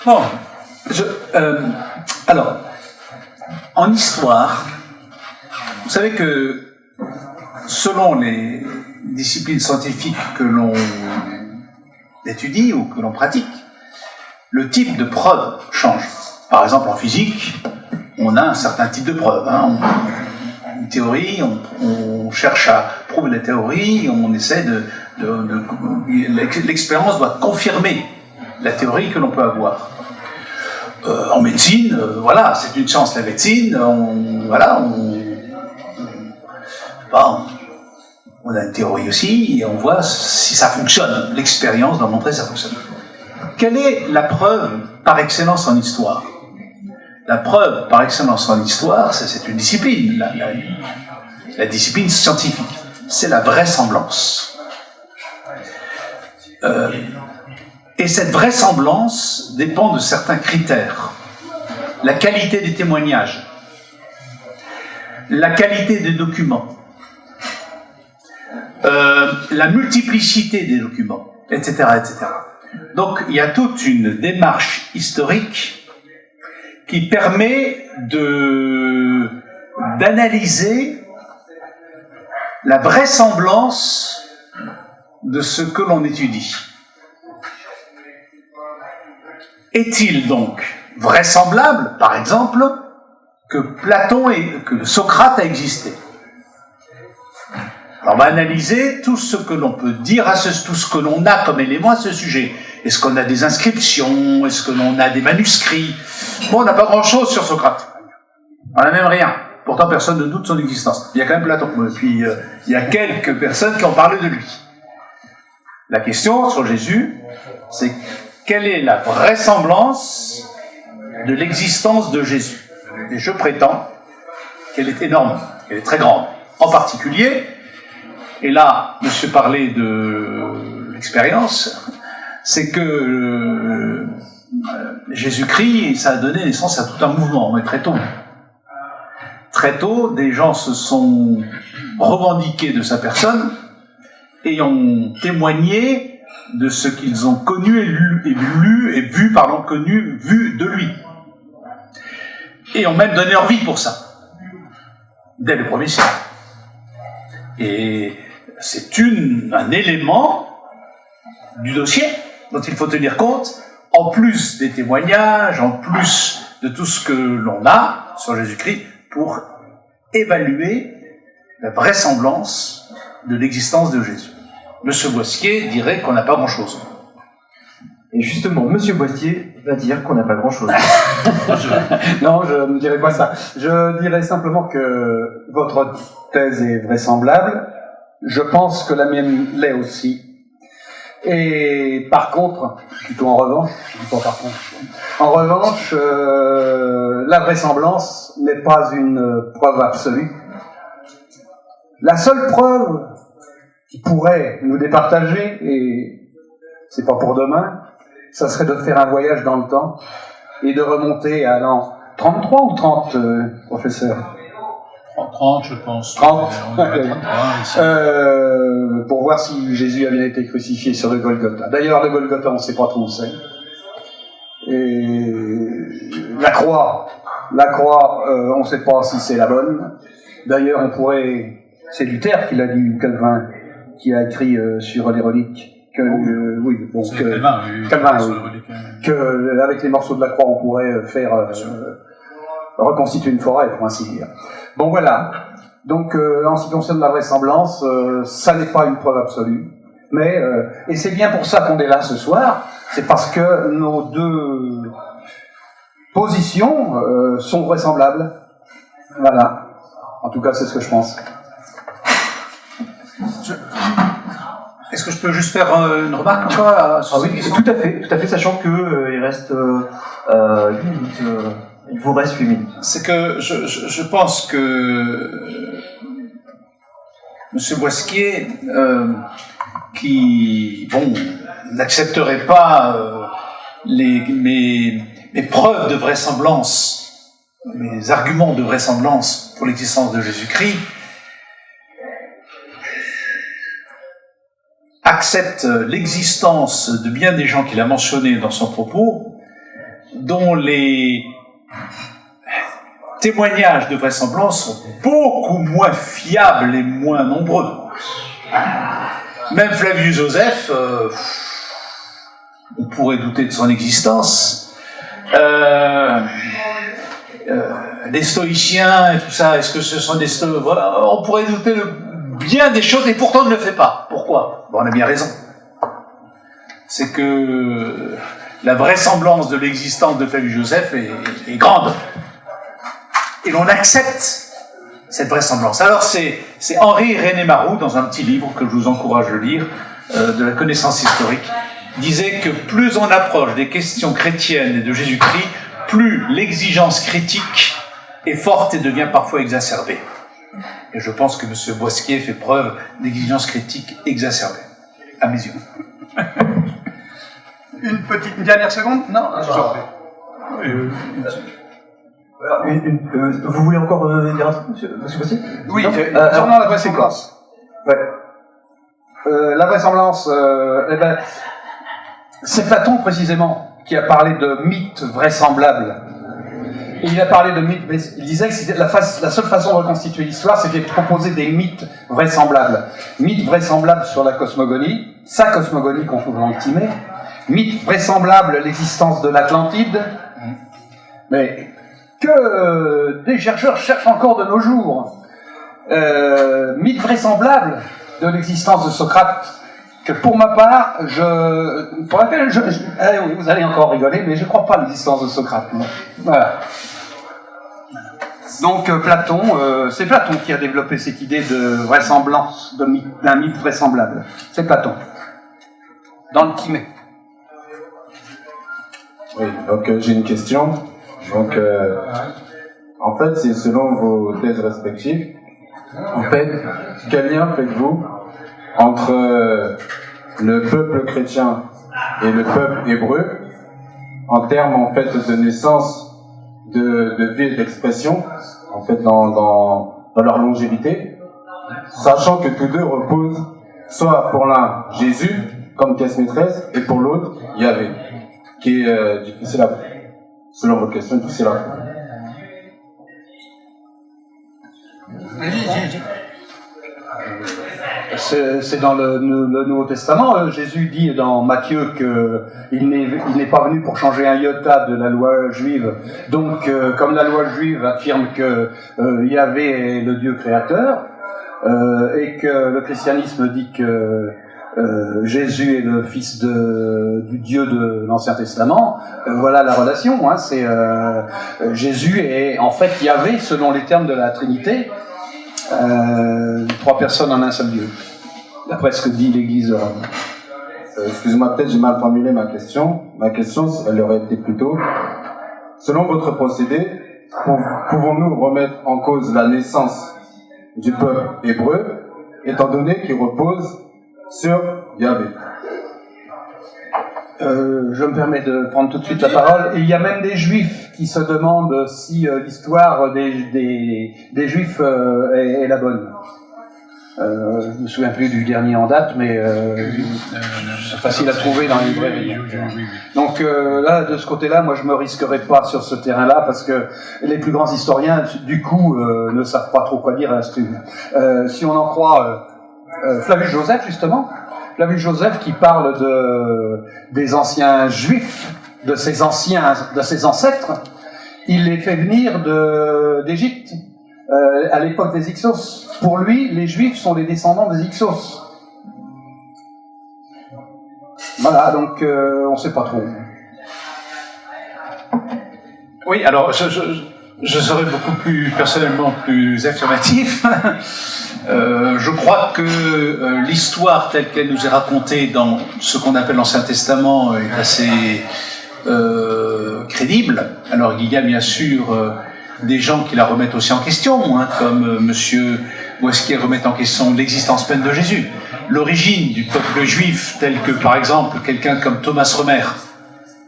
Bon, alors, en histoire, Vous savez que selon les disciplines scientifiques que l'on étudie ou que l'on pratique, le type de preuve change. Par exemple, en physique, on a un certain type de preuve. Une théorie, on cherche à prouver la théorie, on essaie l'expérience doit confirmer la théorie que l'on peut avoir. En médecine, voilà, c'est une science la médecine, on a une théorie aussi, et on voit si ça fonctionne. L'expérience doit montrer si ça fonctionne. Quelle est la preuve par excellence en histoire? La preuve par excellence en histoire, c'est une discipline, la discipline scientifique. C'est la vraisemblance. Et cette vraisemblance dépend de certains critères. La qualité des témoignages, la qualité des documents, la multiplicité des documents, etc., etc. Donc, il y a toute une démarche historique qui permet d'analyser la vraisemblance de ce que l'on étudie. Est-il donc vraisemblable, par exemple, que que Socrate a existé? Alors, on va analyser tout ce que l'on peut dire, tout ce que l'on a comme élément à ce sujet. Est-ce qu'on a des inscriptions? Est-ce que l'on a des manuscrits? Bon, on n'a pas grand-chose sur Socrate. On n'a même rien. Pourtant, personne ne doute son existence. Il y a quand même Platon. Et puis, il y a quelques personnes qui ont parlé de lui. La question sur Jésus, c'est quelle est la vraisemblance de l'existence de Jésus? Et je prétends qu'elle est énorme, qu'elle est très grande. En particulier, et là, monsieur parlait de l'expérience, c'est que Jésus-Christ, ça a donné naissance à tout un mouvement, mais très tôt. Très tôt, des gens se sont revendiqués de sa personne et ont témoigné de ce qu'ils ont connu vu de lui. Et ont même donné leur vie pour ça, dès le premier siècle. Et c'est un élément du dossier dont il faut tenir compte, en plus des témoignages, en plus de tout ce que l'on a sur Jésus-Christ, pour évaluer la vraisemblance de l'existence de Jésus. Monsieur Boissier dirait qu'on n'a pas grand-chose. Et justement, Monsieur Boissier va dire qu'on n'a pas grand-chose. Non, je ne dirais pas ça. Je dirais simplement que votre thèse est vraisemblable. Je pense que la mienne l'est aussi. Et par contre, plutôt en revanche, je dis pas par contre, en revanche, la vraisemblance n'est pas une preuve absolue. La seule preuve qui pourrait nous départager, et c'est pas pour demain, ça serait de faire un voyage dans le temps et de remonter à l'an 33 ou 30, professeur? 30, je pense. 30. On est à 33 ici. Pour voir si Jésus a bien été crucifié sur le Golgotha. D'ailleurs, le Golgotha, on ne sait pas trop où c'est. Et la croix, on ne sait pas si c'est la bonne. D'ailleurs, c'est Luther qui l'a dit, ou Calvin, qui a écrit sur les reliques. Calvin, oui. Que avec les morceaux de la croix, on pourrait faire reconstituer une forêt, pour ainsi dire. Bon, voilà. Donc, en ce qui concerne la vraisemblance, ça n'est pas une preuve absolue. Mais, et c'est bien pour ça qu'on est là ce soir, c'est parce que nos deux positions sont vraisemblables. Voilà. En tout cas, c'est ce que je pense. Est-ce que je peux juste faire une remarque encore sur oui, tout à fait, sachant que il reste 8 minutes. Il vous reste 8 minutes. C'est que je pense que Monsieur Boissier, qui n'accepterait pas mes preuves de vraisemblance, mes arguments de vraisemblance pour l'existence de Jésus-Christ, accepte l'existence de bien des gens qu'il a mentionnés dans son propos, dont les témoignages de vraisemblance sont beaucoup moins fiables et moins nombreux. Même Flavius Joseph, on pourrait douter de son existence. Les stoïciens et tout ça, est-ce que ce sont des stoïciens? Voilà, on pourrait douter de bien des choses, et pourtant on ne le fait pas. Pourquoi? Bon, on a bien raison. C'est que la vraisemblance de l'existence de Flavius Joseph est grande. Et l'on accepte cette vraisemblance. Alors c'est Henri René Marou, dans un petit livre que je vous encourage à lire, de la connaissance historique, disait que plus on approche des questions chrétiennes et de Jésus-Christ, plus l'exigence critique est forte et devient parfois exacerbée. Et je pense que M. Boisquier fait preuve d'exigence critique exacerbée, à mes yeux. Une dernière seconde? Non, vous voulez encore dire un truc, monsieur Bossier? Oui, concernant la vraisemblance. Ouais. La vraisemblance, c'est Platon précisément qui a parlé de mythe vraisemblable. Et il a parlé de mythe, il disait que c'était la seule façon de reconstituer l'histoire, c'était de proposer des mythes vraisemblables. Mythe vraisemblable sur la cosmogonie, sa cosmogonie qu'on trouve dans le Timée. Mythe vraisemblable l'existence de l'Atlantide. Mais que des chercheurs cherchent encore de nos jours. Mythe vraisemblable de l'existence de Socrate, que pour ma part, pour laquelle oui, vous allez encore rigoler, mais je ne crois pas à l'existence de Socrate. Non. Voilà. Donc Platon, c'est Platon qui a développé cette idée de vraisemblance, d'un mythe vraisemblable. C'est Platon. Dans le Timée. Oui, donc j'ai une question. Donc, en fait, c'est selon vos thèses respectives. En fait, quel lien faites-vous entre le peuple chrétien et le peuple hébreu en termes en fait de naissance, de vie et d'expression, en fait dans leur longévité, sachant que tous deux reposent soit pour l'un Jésus comme pièce maîtresse et pour l'autre Yahvé, qui est difficile à, selon votre question, difficile à. C'est dans le Nouveau Testament. Jésus dit dans Matthieu qu'il n'est pas venu pour changer un iota de la loi juive. Donc, comme la loi juive affirme que Yahvé est le Dieu créateur, et que le christianisme dit que Jésus est le fils du Dieu de l'Ancien Testament, voilà la relation. Hein, Jésus est en fait Yahvé selon les termes de la Trinité. 3 personnes en un seul Dieu, d'après ce que dit l'Église de Rome. Excusez-moi, peut-être j'ai mal formulé ma question. Ma question, elle aurait été plutôt, selon votre procédé, pouvons-nous remettre en cause la naissance du peuple hébreu, étant donné qu'il repose sur Yahvé? Je me permets de prendre tout de suite la parole. Il y a même des Juifs qui se demandent si l'histoire des Juifs est la bonne. Je me souviens plus du dernier en date, mais c'est facile à trouver dans les librairies. Donc là, de ce côté-là, moi je me risquerai pas sur ce terrain-là parce que les plus grands historiens, du coup, ne savent pas trop quoi dire à ce si on en croit Flavius Joseph, justement. Flavius Joseph qui parle des anciens juifs, de ses ancêtres, il les fait venir d'Égypte, à l'époque des Hyksos. Pour lui, les juifs sont les descendants des Hyksos. Voilà, donc on ne sait pas trop. Oui, alors je serais beaucoup plus personnellement plus affirmatif. Je crois que l'histoire telle qu'elle nous est racontée dans ce qu'on appelle l'Ancien Testament est assez crédible. Alors il y a bien sûr des gens qui la remettent aussi en question, hein, comme Monsieur Boisquier remet en question l'existence même de Jésus, l'origine du peuple juif, tel que par exemple quelqu'un comme Thomas Romer,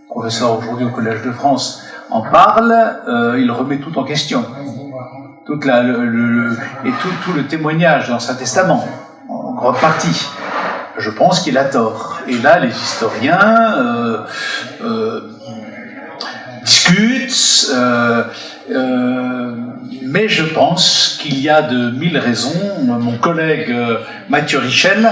professeur aujourd'hui au Collège de France, en parle. Il remet tout en question. Tout le témoignage de l'Ancien Testament, en grande partie. Je pense qu'il a tort. Et là, les historiens discutent, Mais je pense qu'il y a de mille raisons. Mon collègue Mathieu Richel,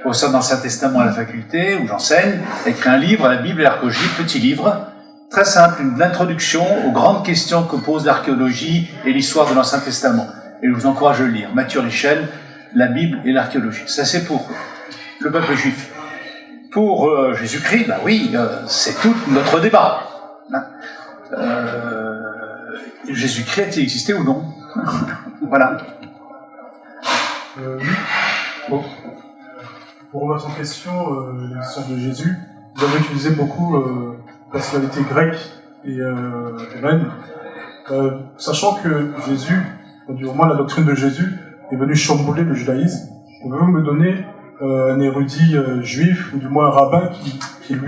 professeur d'Ancien Testament à la faculté où j'enseigne, a écrit un livre, La Bible et l'archéologie, petit livre, très simple, une introduction aux grandes questions que pose l'archéologie et l'histoire de l'Ancien Testament. Et je vous encourage à le lire. Mathieu Richel, La Bible et l'archéologie. Ça, c'est pour le peuple juif. Pour Jésus-Christ, bah oui, c'est tout notre débat. Jésus-Christ a-t-il existé ou non? Voilà. Oui. Bon. Pour remettre en question l'existence de Jésus, vous avez utilisé beaucoup personnalité grecque et romaine, sachant que Jésus, au moins la doctrine de Jésus, est venue chambouler le judaïsme. Pouvez-vous me donner un érudit juif, ou du moins un rabbin, qui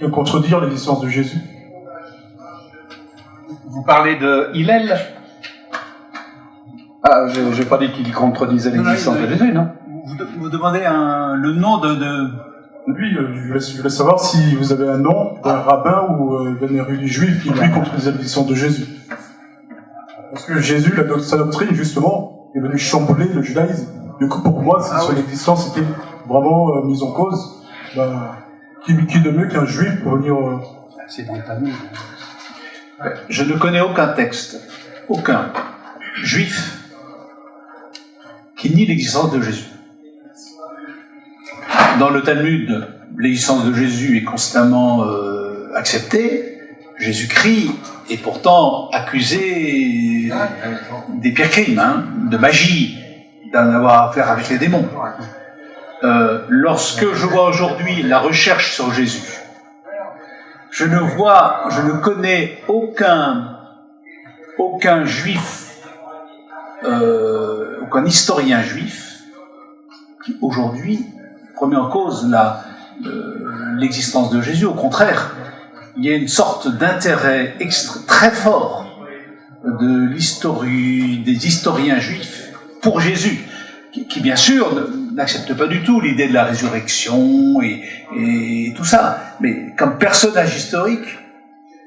va contredire l'existence de Jésus? Vous parlez de Hillel? Ah, j'ai pas dit qu'il contredisait l'existence de Jésus, non? Vous demandez le nom de... Oui, je voulais savoir si vous avez un nom d'un rabbin ou d'un érudit juif qui lui contredisait l'existence de Jésus. Parce que Jésus, sa doctrine, justement, est venue chambouler le judaïsme. Du coup, pour moi, si son existence était vraiment mise en cause, qui de mieux qu'un juif pour venir... C'est dans le Talmud. Je ne connais aucun texte, aucun juif qui nie l'existence de Jésus. Dans le Talmud, l'existence de Jésus est constamment acceptée. Jésus-Christ est pourtant accusé des pires crimes, de magie, d'en avoir affaire avec les démons. Lorsque je vois aujourd'hui la recherche sur Jésus, je ne connais aucun juif, aucun historien juif qui aujourd'hui remet en cause l'existence de Jésus. Au contraire, il y a une sorte d'intérêt très fort des historiens juifs pour Jésus, qui bien sûr n'acceptent pas du tout l'idée de la résurrection et tout ça. Mais comme personnage historique,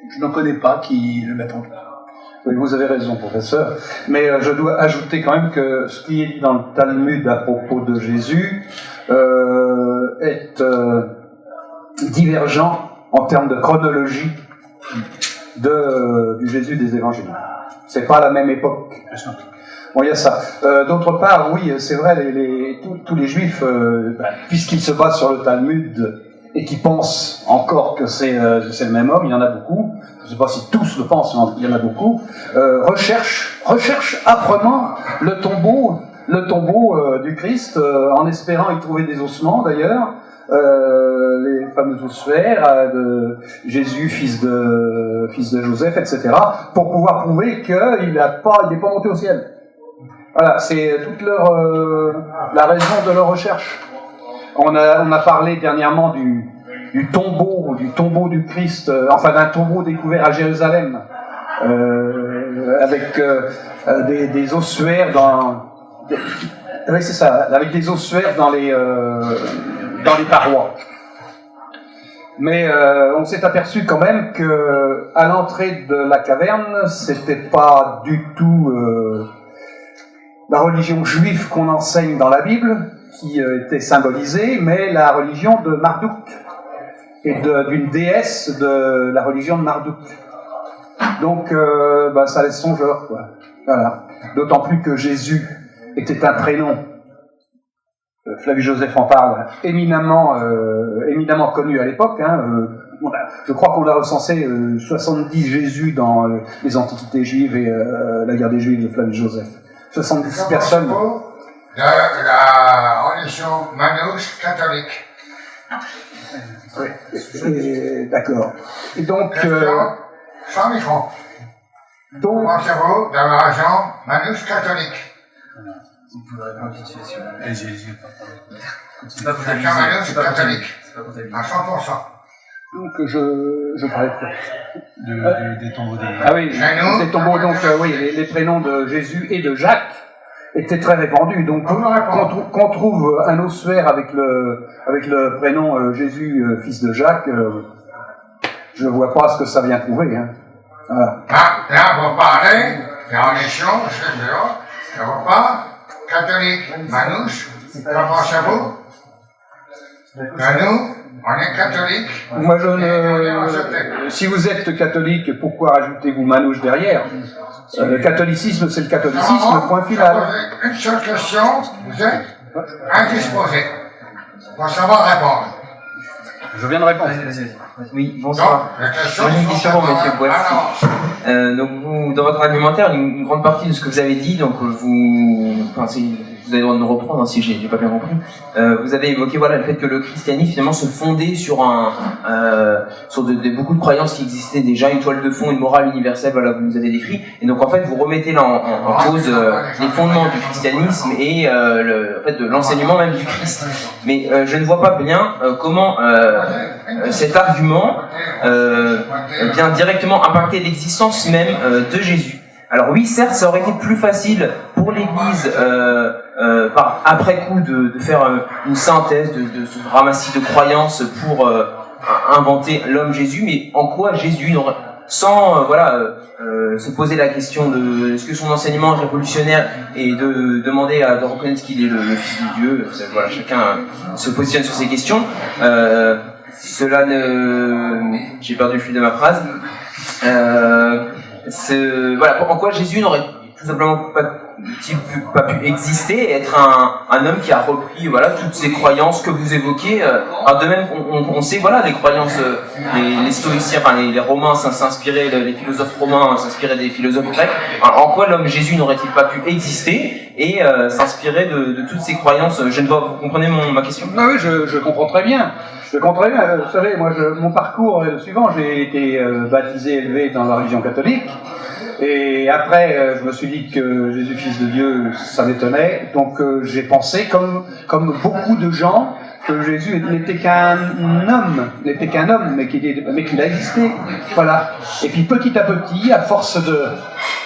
je n'en connais pas qui le mettent en place. Oui, vous avez raison, professeur. Mais je dois ajouter quand même que ce qui est dit dans le Talmud à propos de Jésus est divergent en termes de chronologie du Jésus des évangiles. C'est pas la même époque. Bon, il y a ça. D'autre part, oui, c'est vrai, tous les juifs, puisqu'ils se basent sur le Talmud et qui pensent encore que c'est le même homme, il y en a beaucoup, je ne sais pas si tous le pensent, mais il y en a beaucoup, recherchent âprement le tombeau du Christ, en espérant y trouver des ossements d'ailleurs, les fameux ossuaires de Jésus, fils de Joseph, etc., pour pouvoir prouver qu'il n'est pas monté au ciel. Voilà, c'est toute la raison de leur recherche. On a parlé dernièrement du tombeau du Christ, enfin d'un tombeau découvert à Jérusalem, avec des ossuaires oui, c'est ça, avec des ossuaires dans les parois. Mais on s'est aperçu quand même que à l'entrée de la caverne, c'était pas du tout la religion juive qu'on enseigne dans la Bible, qui était symbolisée, mais la religion de Marduk, et d'une déesse de la religion de Marduk. Donc, ça laisse songeur, quoi. Voilà. D'autant plus que Jésus était un prénom, Flavius Joseph en parle, éminemment connu à l'époque. Je crois qu'on a recensé 70 Jésus dans les Antiquités juives et la guerre des Juifs de Flavius Joseph. 70 personnes. De la religion manouche catholique. Oui, d'accord. Et donc... 100 000 francs. Donc... Pensez-vous de la religion manouche catholique? Vous pouvez répondre tout de suite sur la C'est pas catholique. À 100%. Donc je parlais des tombeaux des... Ah oui, les tombeaux, donc oui, les prénoms de Jésus et de Jacques étaient très répandus. Donc qu'on trouve un ossuaire avec le prénom Jésus, fils de Jacques, je ne vois pas ce que ça vient prouver. Là, vous parlez, il y a en émission, je ne vois pas, catholique, Manouche, qu'en pensez-vous? Nous, on est catholique. Moi, si vous êtes catholique, pourquoi rajoutez-vous Manouche derrière? Le catholicisme, c'est le catholicisme, point final. Une seule question, vous êtes indisposé pour savoir répondre. Je viens de répondre. Oui, bonsoir. Moi, j'ai une question pour M. Boissy. Donc, vous, dans votre argumentaire, une grande partie de ce que vous avez dit, donc vous avez le droit de me reprendre hein, si j'ai pas bien compris. Vous avez évoqué voilà le fait que le christianisme finalement se fondait sur beaucoup de croyances qui existaient déjà, une toile de fond, une morale universelle, voilà, vous nous avez décrit. Et donc en fait, vous remettez là en cause les fondements du christianisme et en fait de l'enseignement même du Christ. Mais je ne vois pas bien comment cet argument vient directement impacter l'existence même de Jésus. Alors oui, certes, ça aurait été plus facile pour l'Église, par après coup, de faire une synthèse de ce ramassis de croyances pour inventer l'homme Jésus, mais en quoi Jésus n'aurait, sans se poser la question de est-ce que son enseignement est révolutionnaire et de demander de reconnaître qu'il est le Fils de Dieu, voilà, chacun se positionne sur ces questions. Cela ne... J'ai perdu le fil de ma phrase. Voilà, en quoi Jésus n'aurait tout simplement pas pu exister et être un homme qui a repris voilà toutes ces croyances que vous évoquez. De même, on sait voilà les croyances, les stoïciens, enfin les Romains s'inspiraient, les philosophes romains s'inspiraient des philosophes grecs. Alors, en quoi l'homme Jésus n'aurait-il pas pu exister et s'inspirer de toutes ces croyances? Je ne vois, vous comprenez ma question? Ah oui, je comprends très bien. Je comprends très bien. Vous savez, moi, mon parcours est le suivant. J'ai été baptisé, élevé dans la religion catholique. Et après, je me suis dit que Jésus, Fils de Dieu, ça m'étonnait. Donc, j'ai pensé, comme beaucoup de gens, que Jésus n'était qu'un homme, mais qu'il a existé. Voilà. Et puis, petit à petit, à force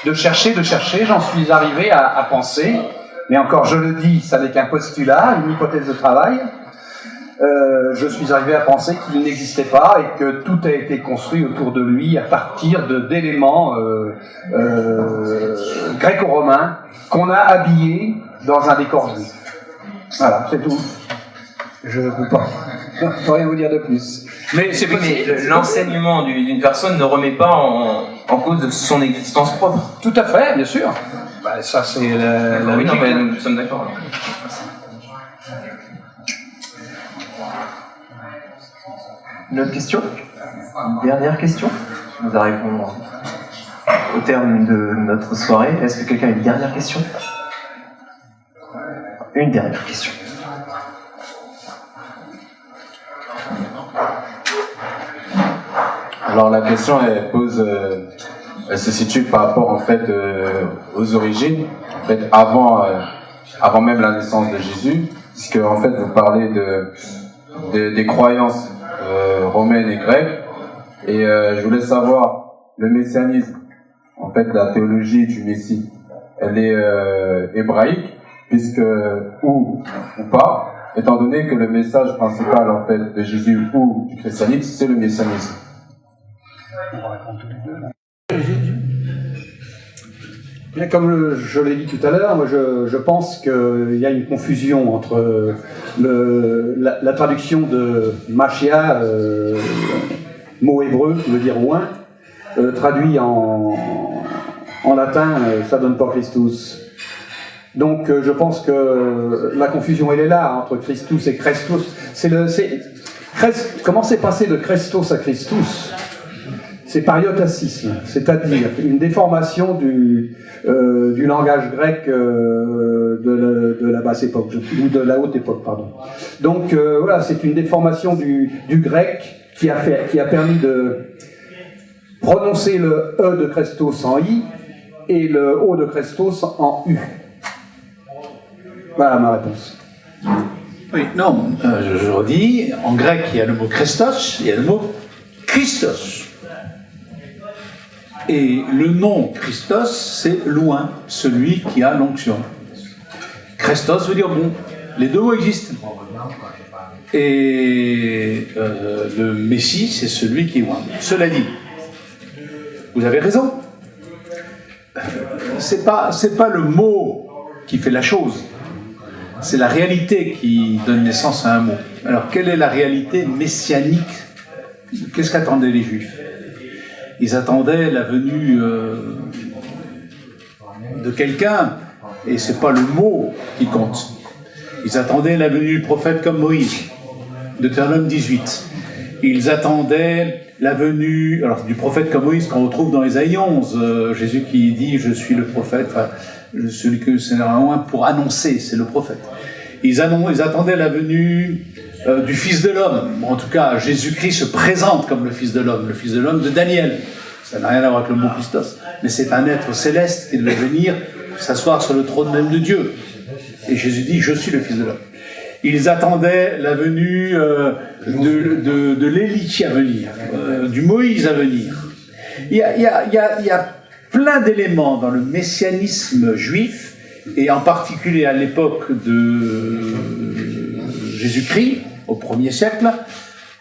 de chercher, j'en suis arrivé à penser. Mais encore, je le dis, ça n'est qu'un postulat, une hypothèse de travail. Je suis arrivé à penser qu'il n'existait pas et que tout a été construit autour de lui à partir d'éléments gréco-romains qu'on a habillés dans un décor juif. Voilà, c'est tout. Je ne peux rien vous dire de plus. Mais c'est possible. Mais l'enseignement d'une personne ne remet pas en cause son existence propre. Tout à fait, bien sûr. Bah, ça, c'est la oui, non, mais nous sommes d'accord. Une autre question? Une dernière question? On va répondre au terme de notre soirée. Est-ce que quelqu'un a une dernière question? Une dernière question. Alors la question elle se situe par rapport en fait aux origines, en fait avant même la naissance de Jésus, puisque en fait vous parlez des croyances romaines et grecques, et je voulais savoir le messianisme, en fait la théologie du Messie, elle est hébraïque, puisque ou pas, étant donné que le message principal en fait de Jésus ou du christianisme c'est le messianisme. Bien, comme je l'ai dit tout à l'heure, moi je pense qu'il y a une confusion entre la traduction de Machia, mot hébreu qui veut dire oint, traduit en latin, ça donne pas Christus. Donc je pense que la confusion elle est là entre Christus et Christus. Comment c'est passé de Christos à Christus? C'est par iotacisme, c'est-à-dire une déformation du langage grec de la basse époque, ou de la haute époque, pardon. Donc voilà, c'est une déformation du grec qui a permis de prononcer le E de Christos en I et le O de Christos en U. Voilà ma réponse. Oui, non, je redis, en grec il y a le mot Christos, il y a le mot Christos. Et le nom Christos, c'est loin, celui qui a l'onction. Christos veut dire bon. Les deux mots existent. Et le Messie, c'est celui qui est loin. Cela dit, Vous avez raison. C'est pas le mot qui fait la chose. C'est la réalité qui donne naissance à un mot. Alors, quelle est la réalité messianique? Qu'est-ce qu'attendaient les Juifs? Ils attendaient la venue de quelqu'un, et c'est pas le mot qui compte. Ils attendaient la venue du prophète comme Moïse, Deutéronome 18. Ils attendaient la venue du prophète comme Moïse qu'on retrouve dans Ésaïe 11. Jésus qui dit « Je suis le prophète », celui que c'est un pour annoncer, c'est le prophète. Ils attendaient la venue du Fils de l'homme. En tout cas, Jésus-Christ se présente comme le Fils de l'homme de Daniel. Ça n'a rien à voir avec le mot Christos, mais c'est un être céleste qui devait venir s'asseoir sur le trône même de Dieu. Et Jésus dit « Je suis le Fils de l'homme ». Ils attendaient la venue de l'Élie à venir, du Moïse à venir. Il y a plein d'éléments dans le messianisme juif, et en particulier à l'époque de Jésus-Christ, au 1er siècle,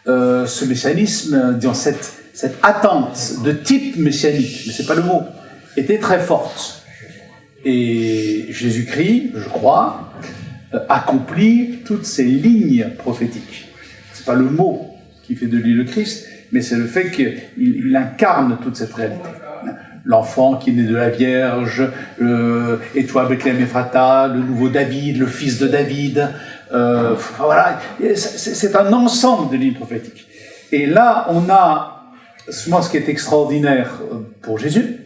ce messianisme, dans cette attente de type messianique, mais c'est pas le mot, était très forte. Et Jésus-Christ, je crois, accomplit toutes ces lignes prophétiques. C'est pas le mot qui fait de lui le Christ, mais c'est le fait qu'il incarne toute cette réalité. L'enfant qui est né de la Vierge, et toi Bethléem Ephrata, le nouveau David, le fils de David, voilà, c'est un ensemble de lignes prophétiques. Et là, on a, souvent ce qui est extraordinaire pour Jésus,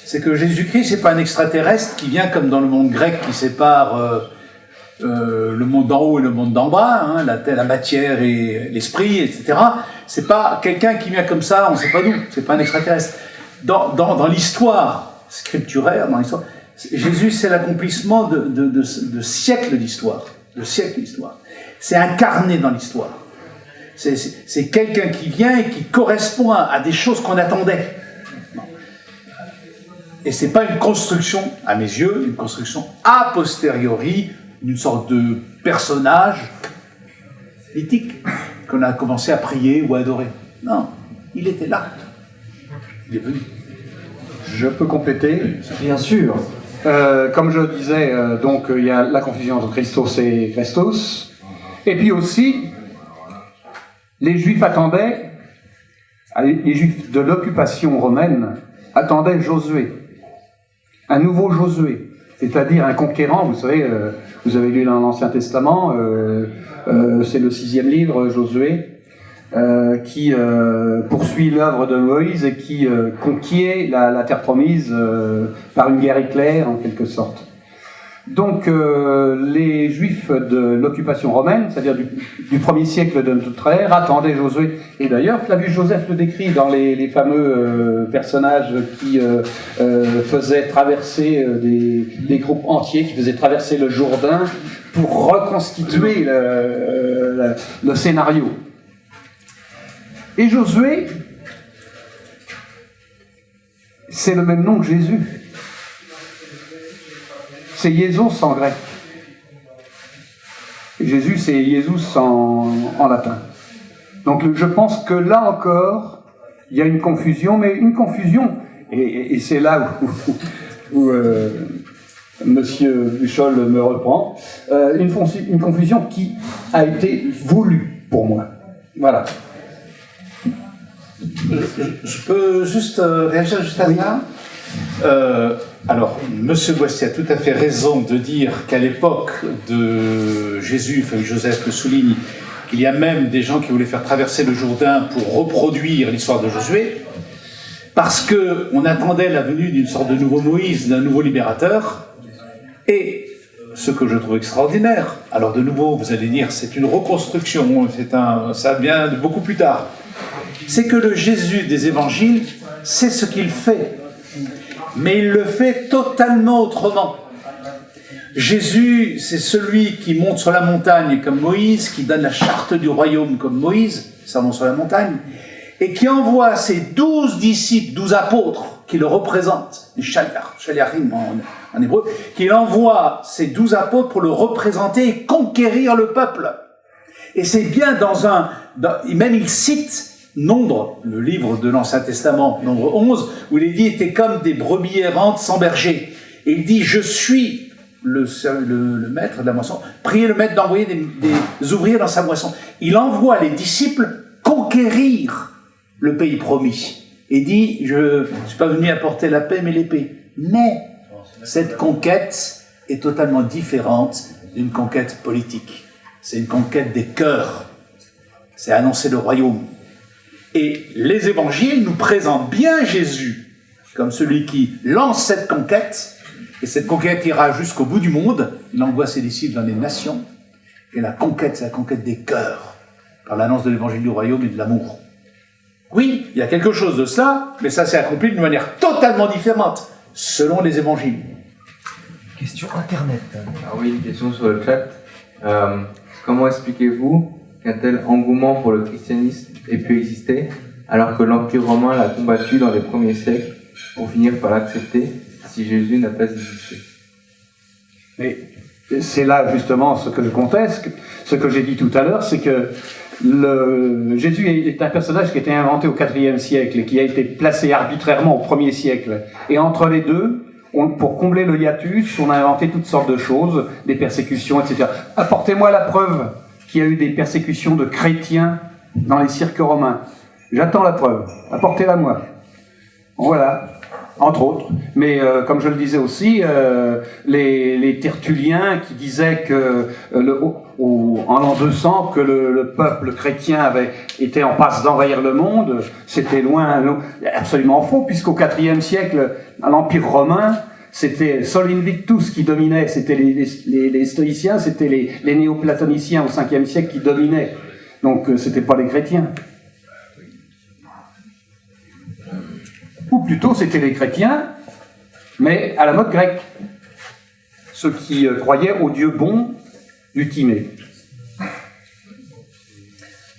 c'est que Jésus-Christ, c'est pas un extraterrestre qui vient comme dans le monde grec qui sépare le monde d'en haut et le monde d'en bas, hein, la matière et l'esprit, etc. C'est pas quelqu'un qui vient comme ça, on ne sait pas d'où, c'est pas un extraterrestre. Dans l'histoire scripturaire, Jésus, c'est l'accomplissement de siècles d'histoire, C'est incarné dans l'histoire. C'est quelqu'un qui vient et qui correspond à des choses qu'on attendait. Et c'est pas une construction, à mes yeux, une construction a posteriori, d'une sorte de personnage mythique qu'on a commencé à prier ou à adorer. Non, il était là. Il est venu. Je peux compléter? Bien sûr. Comme je disais, donc il y a la confusion entre Christos et Christos. Et puis aussi, les Juifs attendaient, les Juifs de l'occupation romaine attendaient Josué. Un nouveau Josué, c'est-à-dire un conquérant. Vous savez, vous avez lu dans l'Ancien Testament, c'est le 6e livre, Josué, qui poursuit l'œuvre de Moïse et qui conquiert la terre promise par une guerre éclair, en quelque sorte. Donc, les Juifs de l'occupation romaine, c'est-à-dire du 1er siècle de notre ère, attendaient Josué. Et d'ailleurs, Flavius Joseph le décrit dans les fameux personnages qui faisaient traverser des groupes entiers, qui faisaient traverser le Jourdain pour reconstituer le scénario. Et Josué, c'est le même nom que Jésus. C'est Iésus en grec. Et Jésus, c'est Iésus en latin. Donc je pense que là encore, il y a une confusion, mais une confusion, et c'est là où Monsieur Buchol me reprend, une confusion qui a été voulue pour moi. Voilà. Je peux juste réagir juste à ça? Alors, M. Boissier a tout à fait raison de dire qu'à l'époque de Jésus, Joseph le souligne, qu'il y a même des gens qui voulaient faire traverser le Jourdain pour reproduire l'histoire de Josué, parce qu'on attendait la venue d'une sorte de nouveau Moïse, d'un nouveau libérateur, et ce que je trouve extraordinaire, alors de nouveau, vous allez dire, c'est une reconstruction, ça vient de beaucoup plus tard, c'est que le Jésus des évangiles, c'est ce qu'il fait. Mais il le fait totalement autrement. Jésus, c'est celui qui monte sur la montagne comme Moïse, qui donne la charte du royaume comme Moïse, sermon sur la montagne, et qui envoie ses 12 disciples, 12 apôtres, qui le représentent, les shaliachim en hébreu, qu'il envoie ces 12 apôtres pour le représenter et conquérir le peuple. Et c'est bien même il cite Nombre, le livre de l'Ancien Testament, Nombre 11, où il est dit « étaient comme des brebis errantes sans berger ». Et il dit « je suis le maître de la moisson, priez le maître d'envoyer des ouvriers dans sa moisson ». Il envoie les disciples conquérir le pays promis. Et dit « je ne suis pas venu apporter la paix mais l'épée ». Mais cette conquête est totalement différente d'une conquête politique. C'est une conquête des cœurs. C'est annoncer le royaume. Et les évangiles nous présentent bien Jésus comme celui qui lance cette conquête, et cette conquête ira jusqu'au bout du monde. Il envoie ses disciples dans les nations, et la conquête, c'est la conquête des cœurs, par l'annonce de l'évangile du royaume et de l'amour. Oui, il y a quelque chose de cela, mais ça s'est accompli d'une manière totalement différente, selon les évangiles. Question Internet. Ah oui, une question sur le chat. Comment expliquez-vous qu'un tel engouement pour le christianisme ait pu exister, alors que l'Empire romain l'a combattu dans les premiers siècles pour finir par l'accepter si Jésus n'a pas existé? Mais c'est là justement ce que je conteste, ce que j'ai dit tout à l'heure, c'est que Jésus est un personnage qui a été inventé au IVe siècle et qui a été placé arbitrairement au 1er siècle. Et entre les deux, pour combler le hiatus, on a inventé toutes sortes de choses, des persécutions, etc. Apportez-moi la preuve qu'il y a eu des persécutions de chrétiens dans les cirques romains. J'attends la preuve. Apportez-la moi. Voilà. Entre autres. Mais comme je le disais aussi, les Tertulliens qui disaient que en l'an 200 que le peuple chrétien était en passe d'envahir le monde, c'était loin, absolument faux, puisqu'au IVe siècle, à l'Empire romain, c'était Sol Invictus qui dominait, c'était les stoïciens, c'était les néoplatoniciens au 5e siècle qui dominaient. Donc c'était pas les chrétiens. Ou plutôt c'était les chrétiens, mais à la mode grecque. Ceux qui croyaient au Dieu bon du Timée.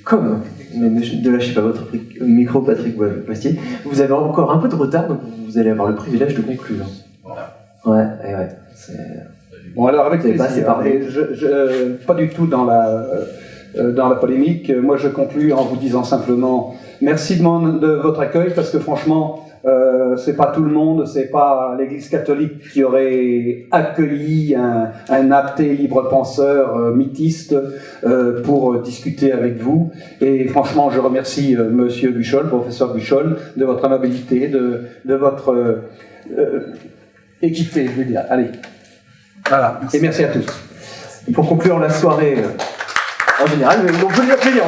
Comme, ne lâchez pas votre micro, Patrick Postier, vous avez encore un peu de retard, donc vous allez avoir le privilège de conclure. Ouais. Bon alors avec plaisir. Pas du tout dans la polémique. Moi je conclus en vous disant simplement merci de votre accueil, parce que franchement c'est pas tout le monde, c'est pas l'Église catholique qui aurait accueilli un athée libre-penseur mythiste pour discuter avec vous. Et franchement, je remercie Monsieur Buchol, professeur Buchol, de votre amabilité, de votre équité, je veux dire. Allez, voilà. Merci. Et merci à tous. Pour conclure la soirée en général, on peut l'applaudir.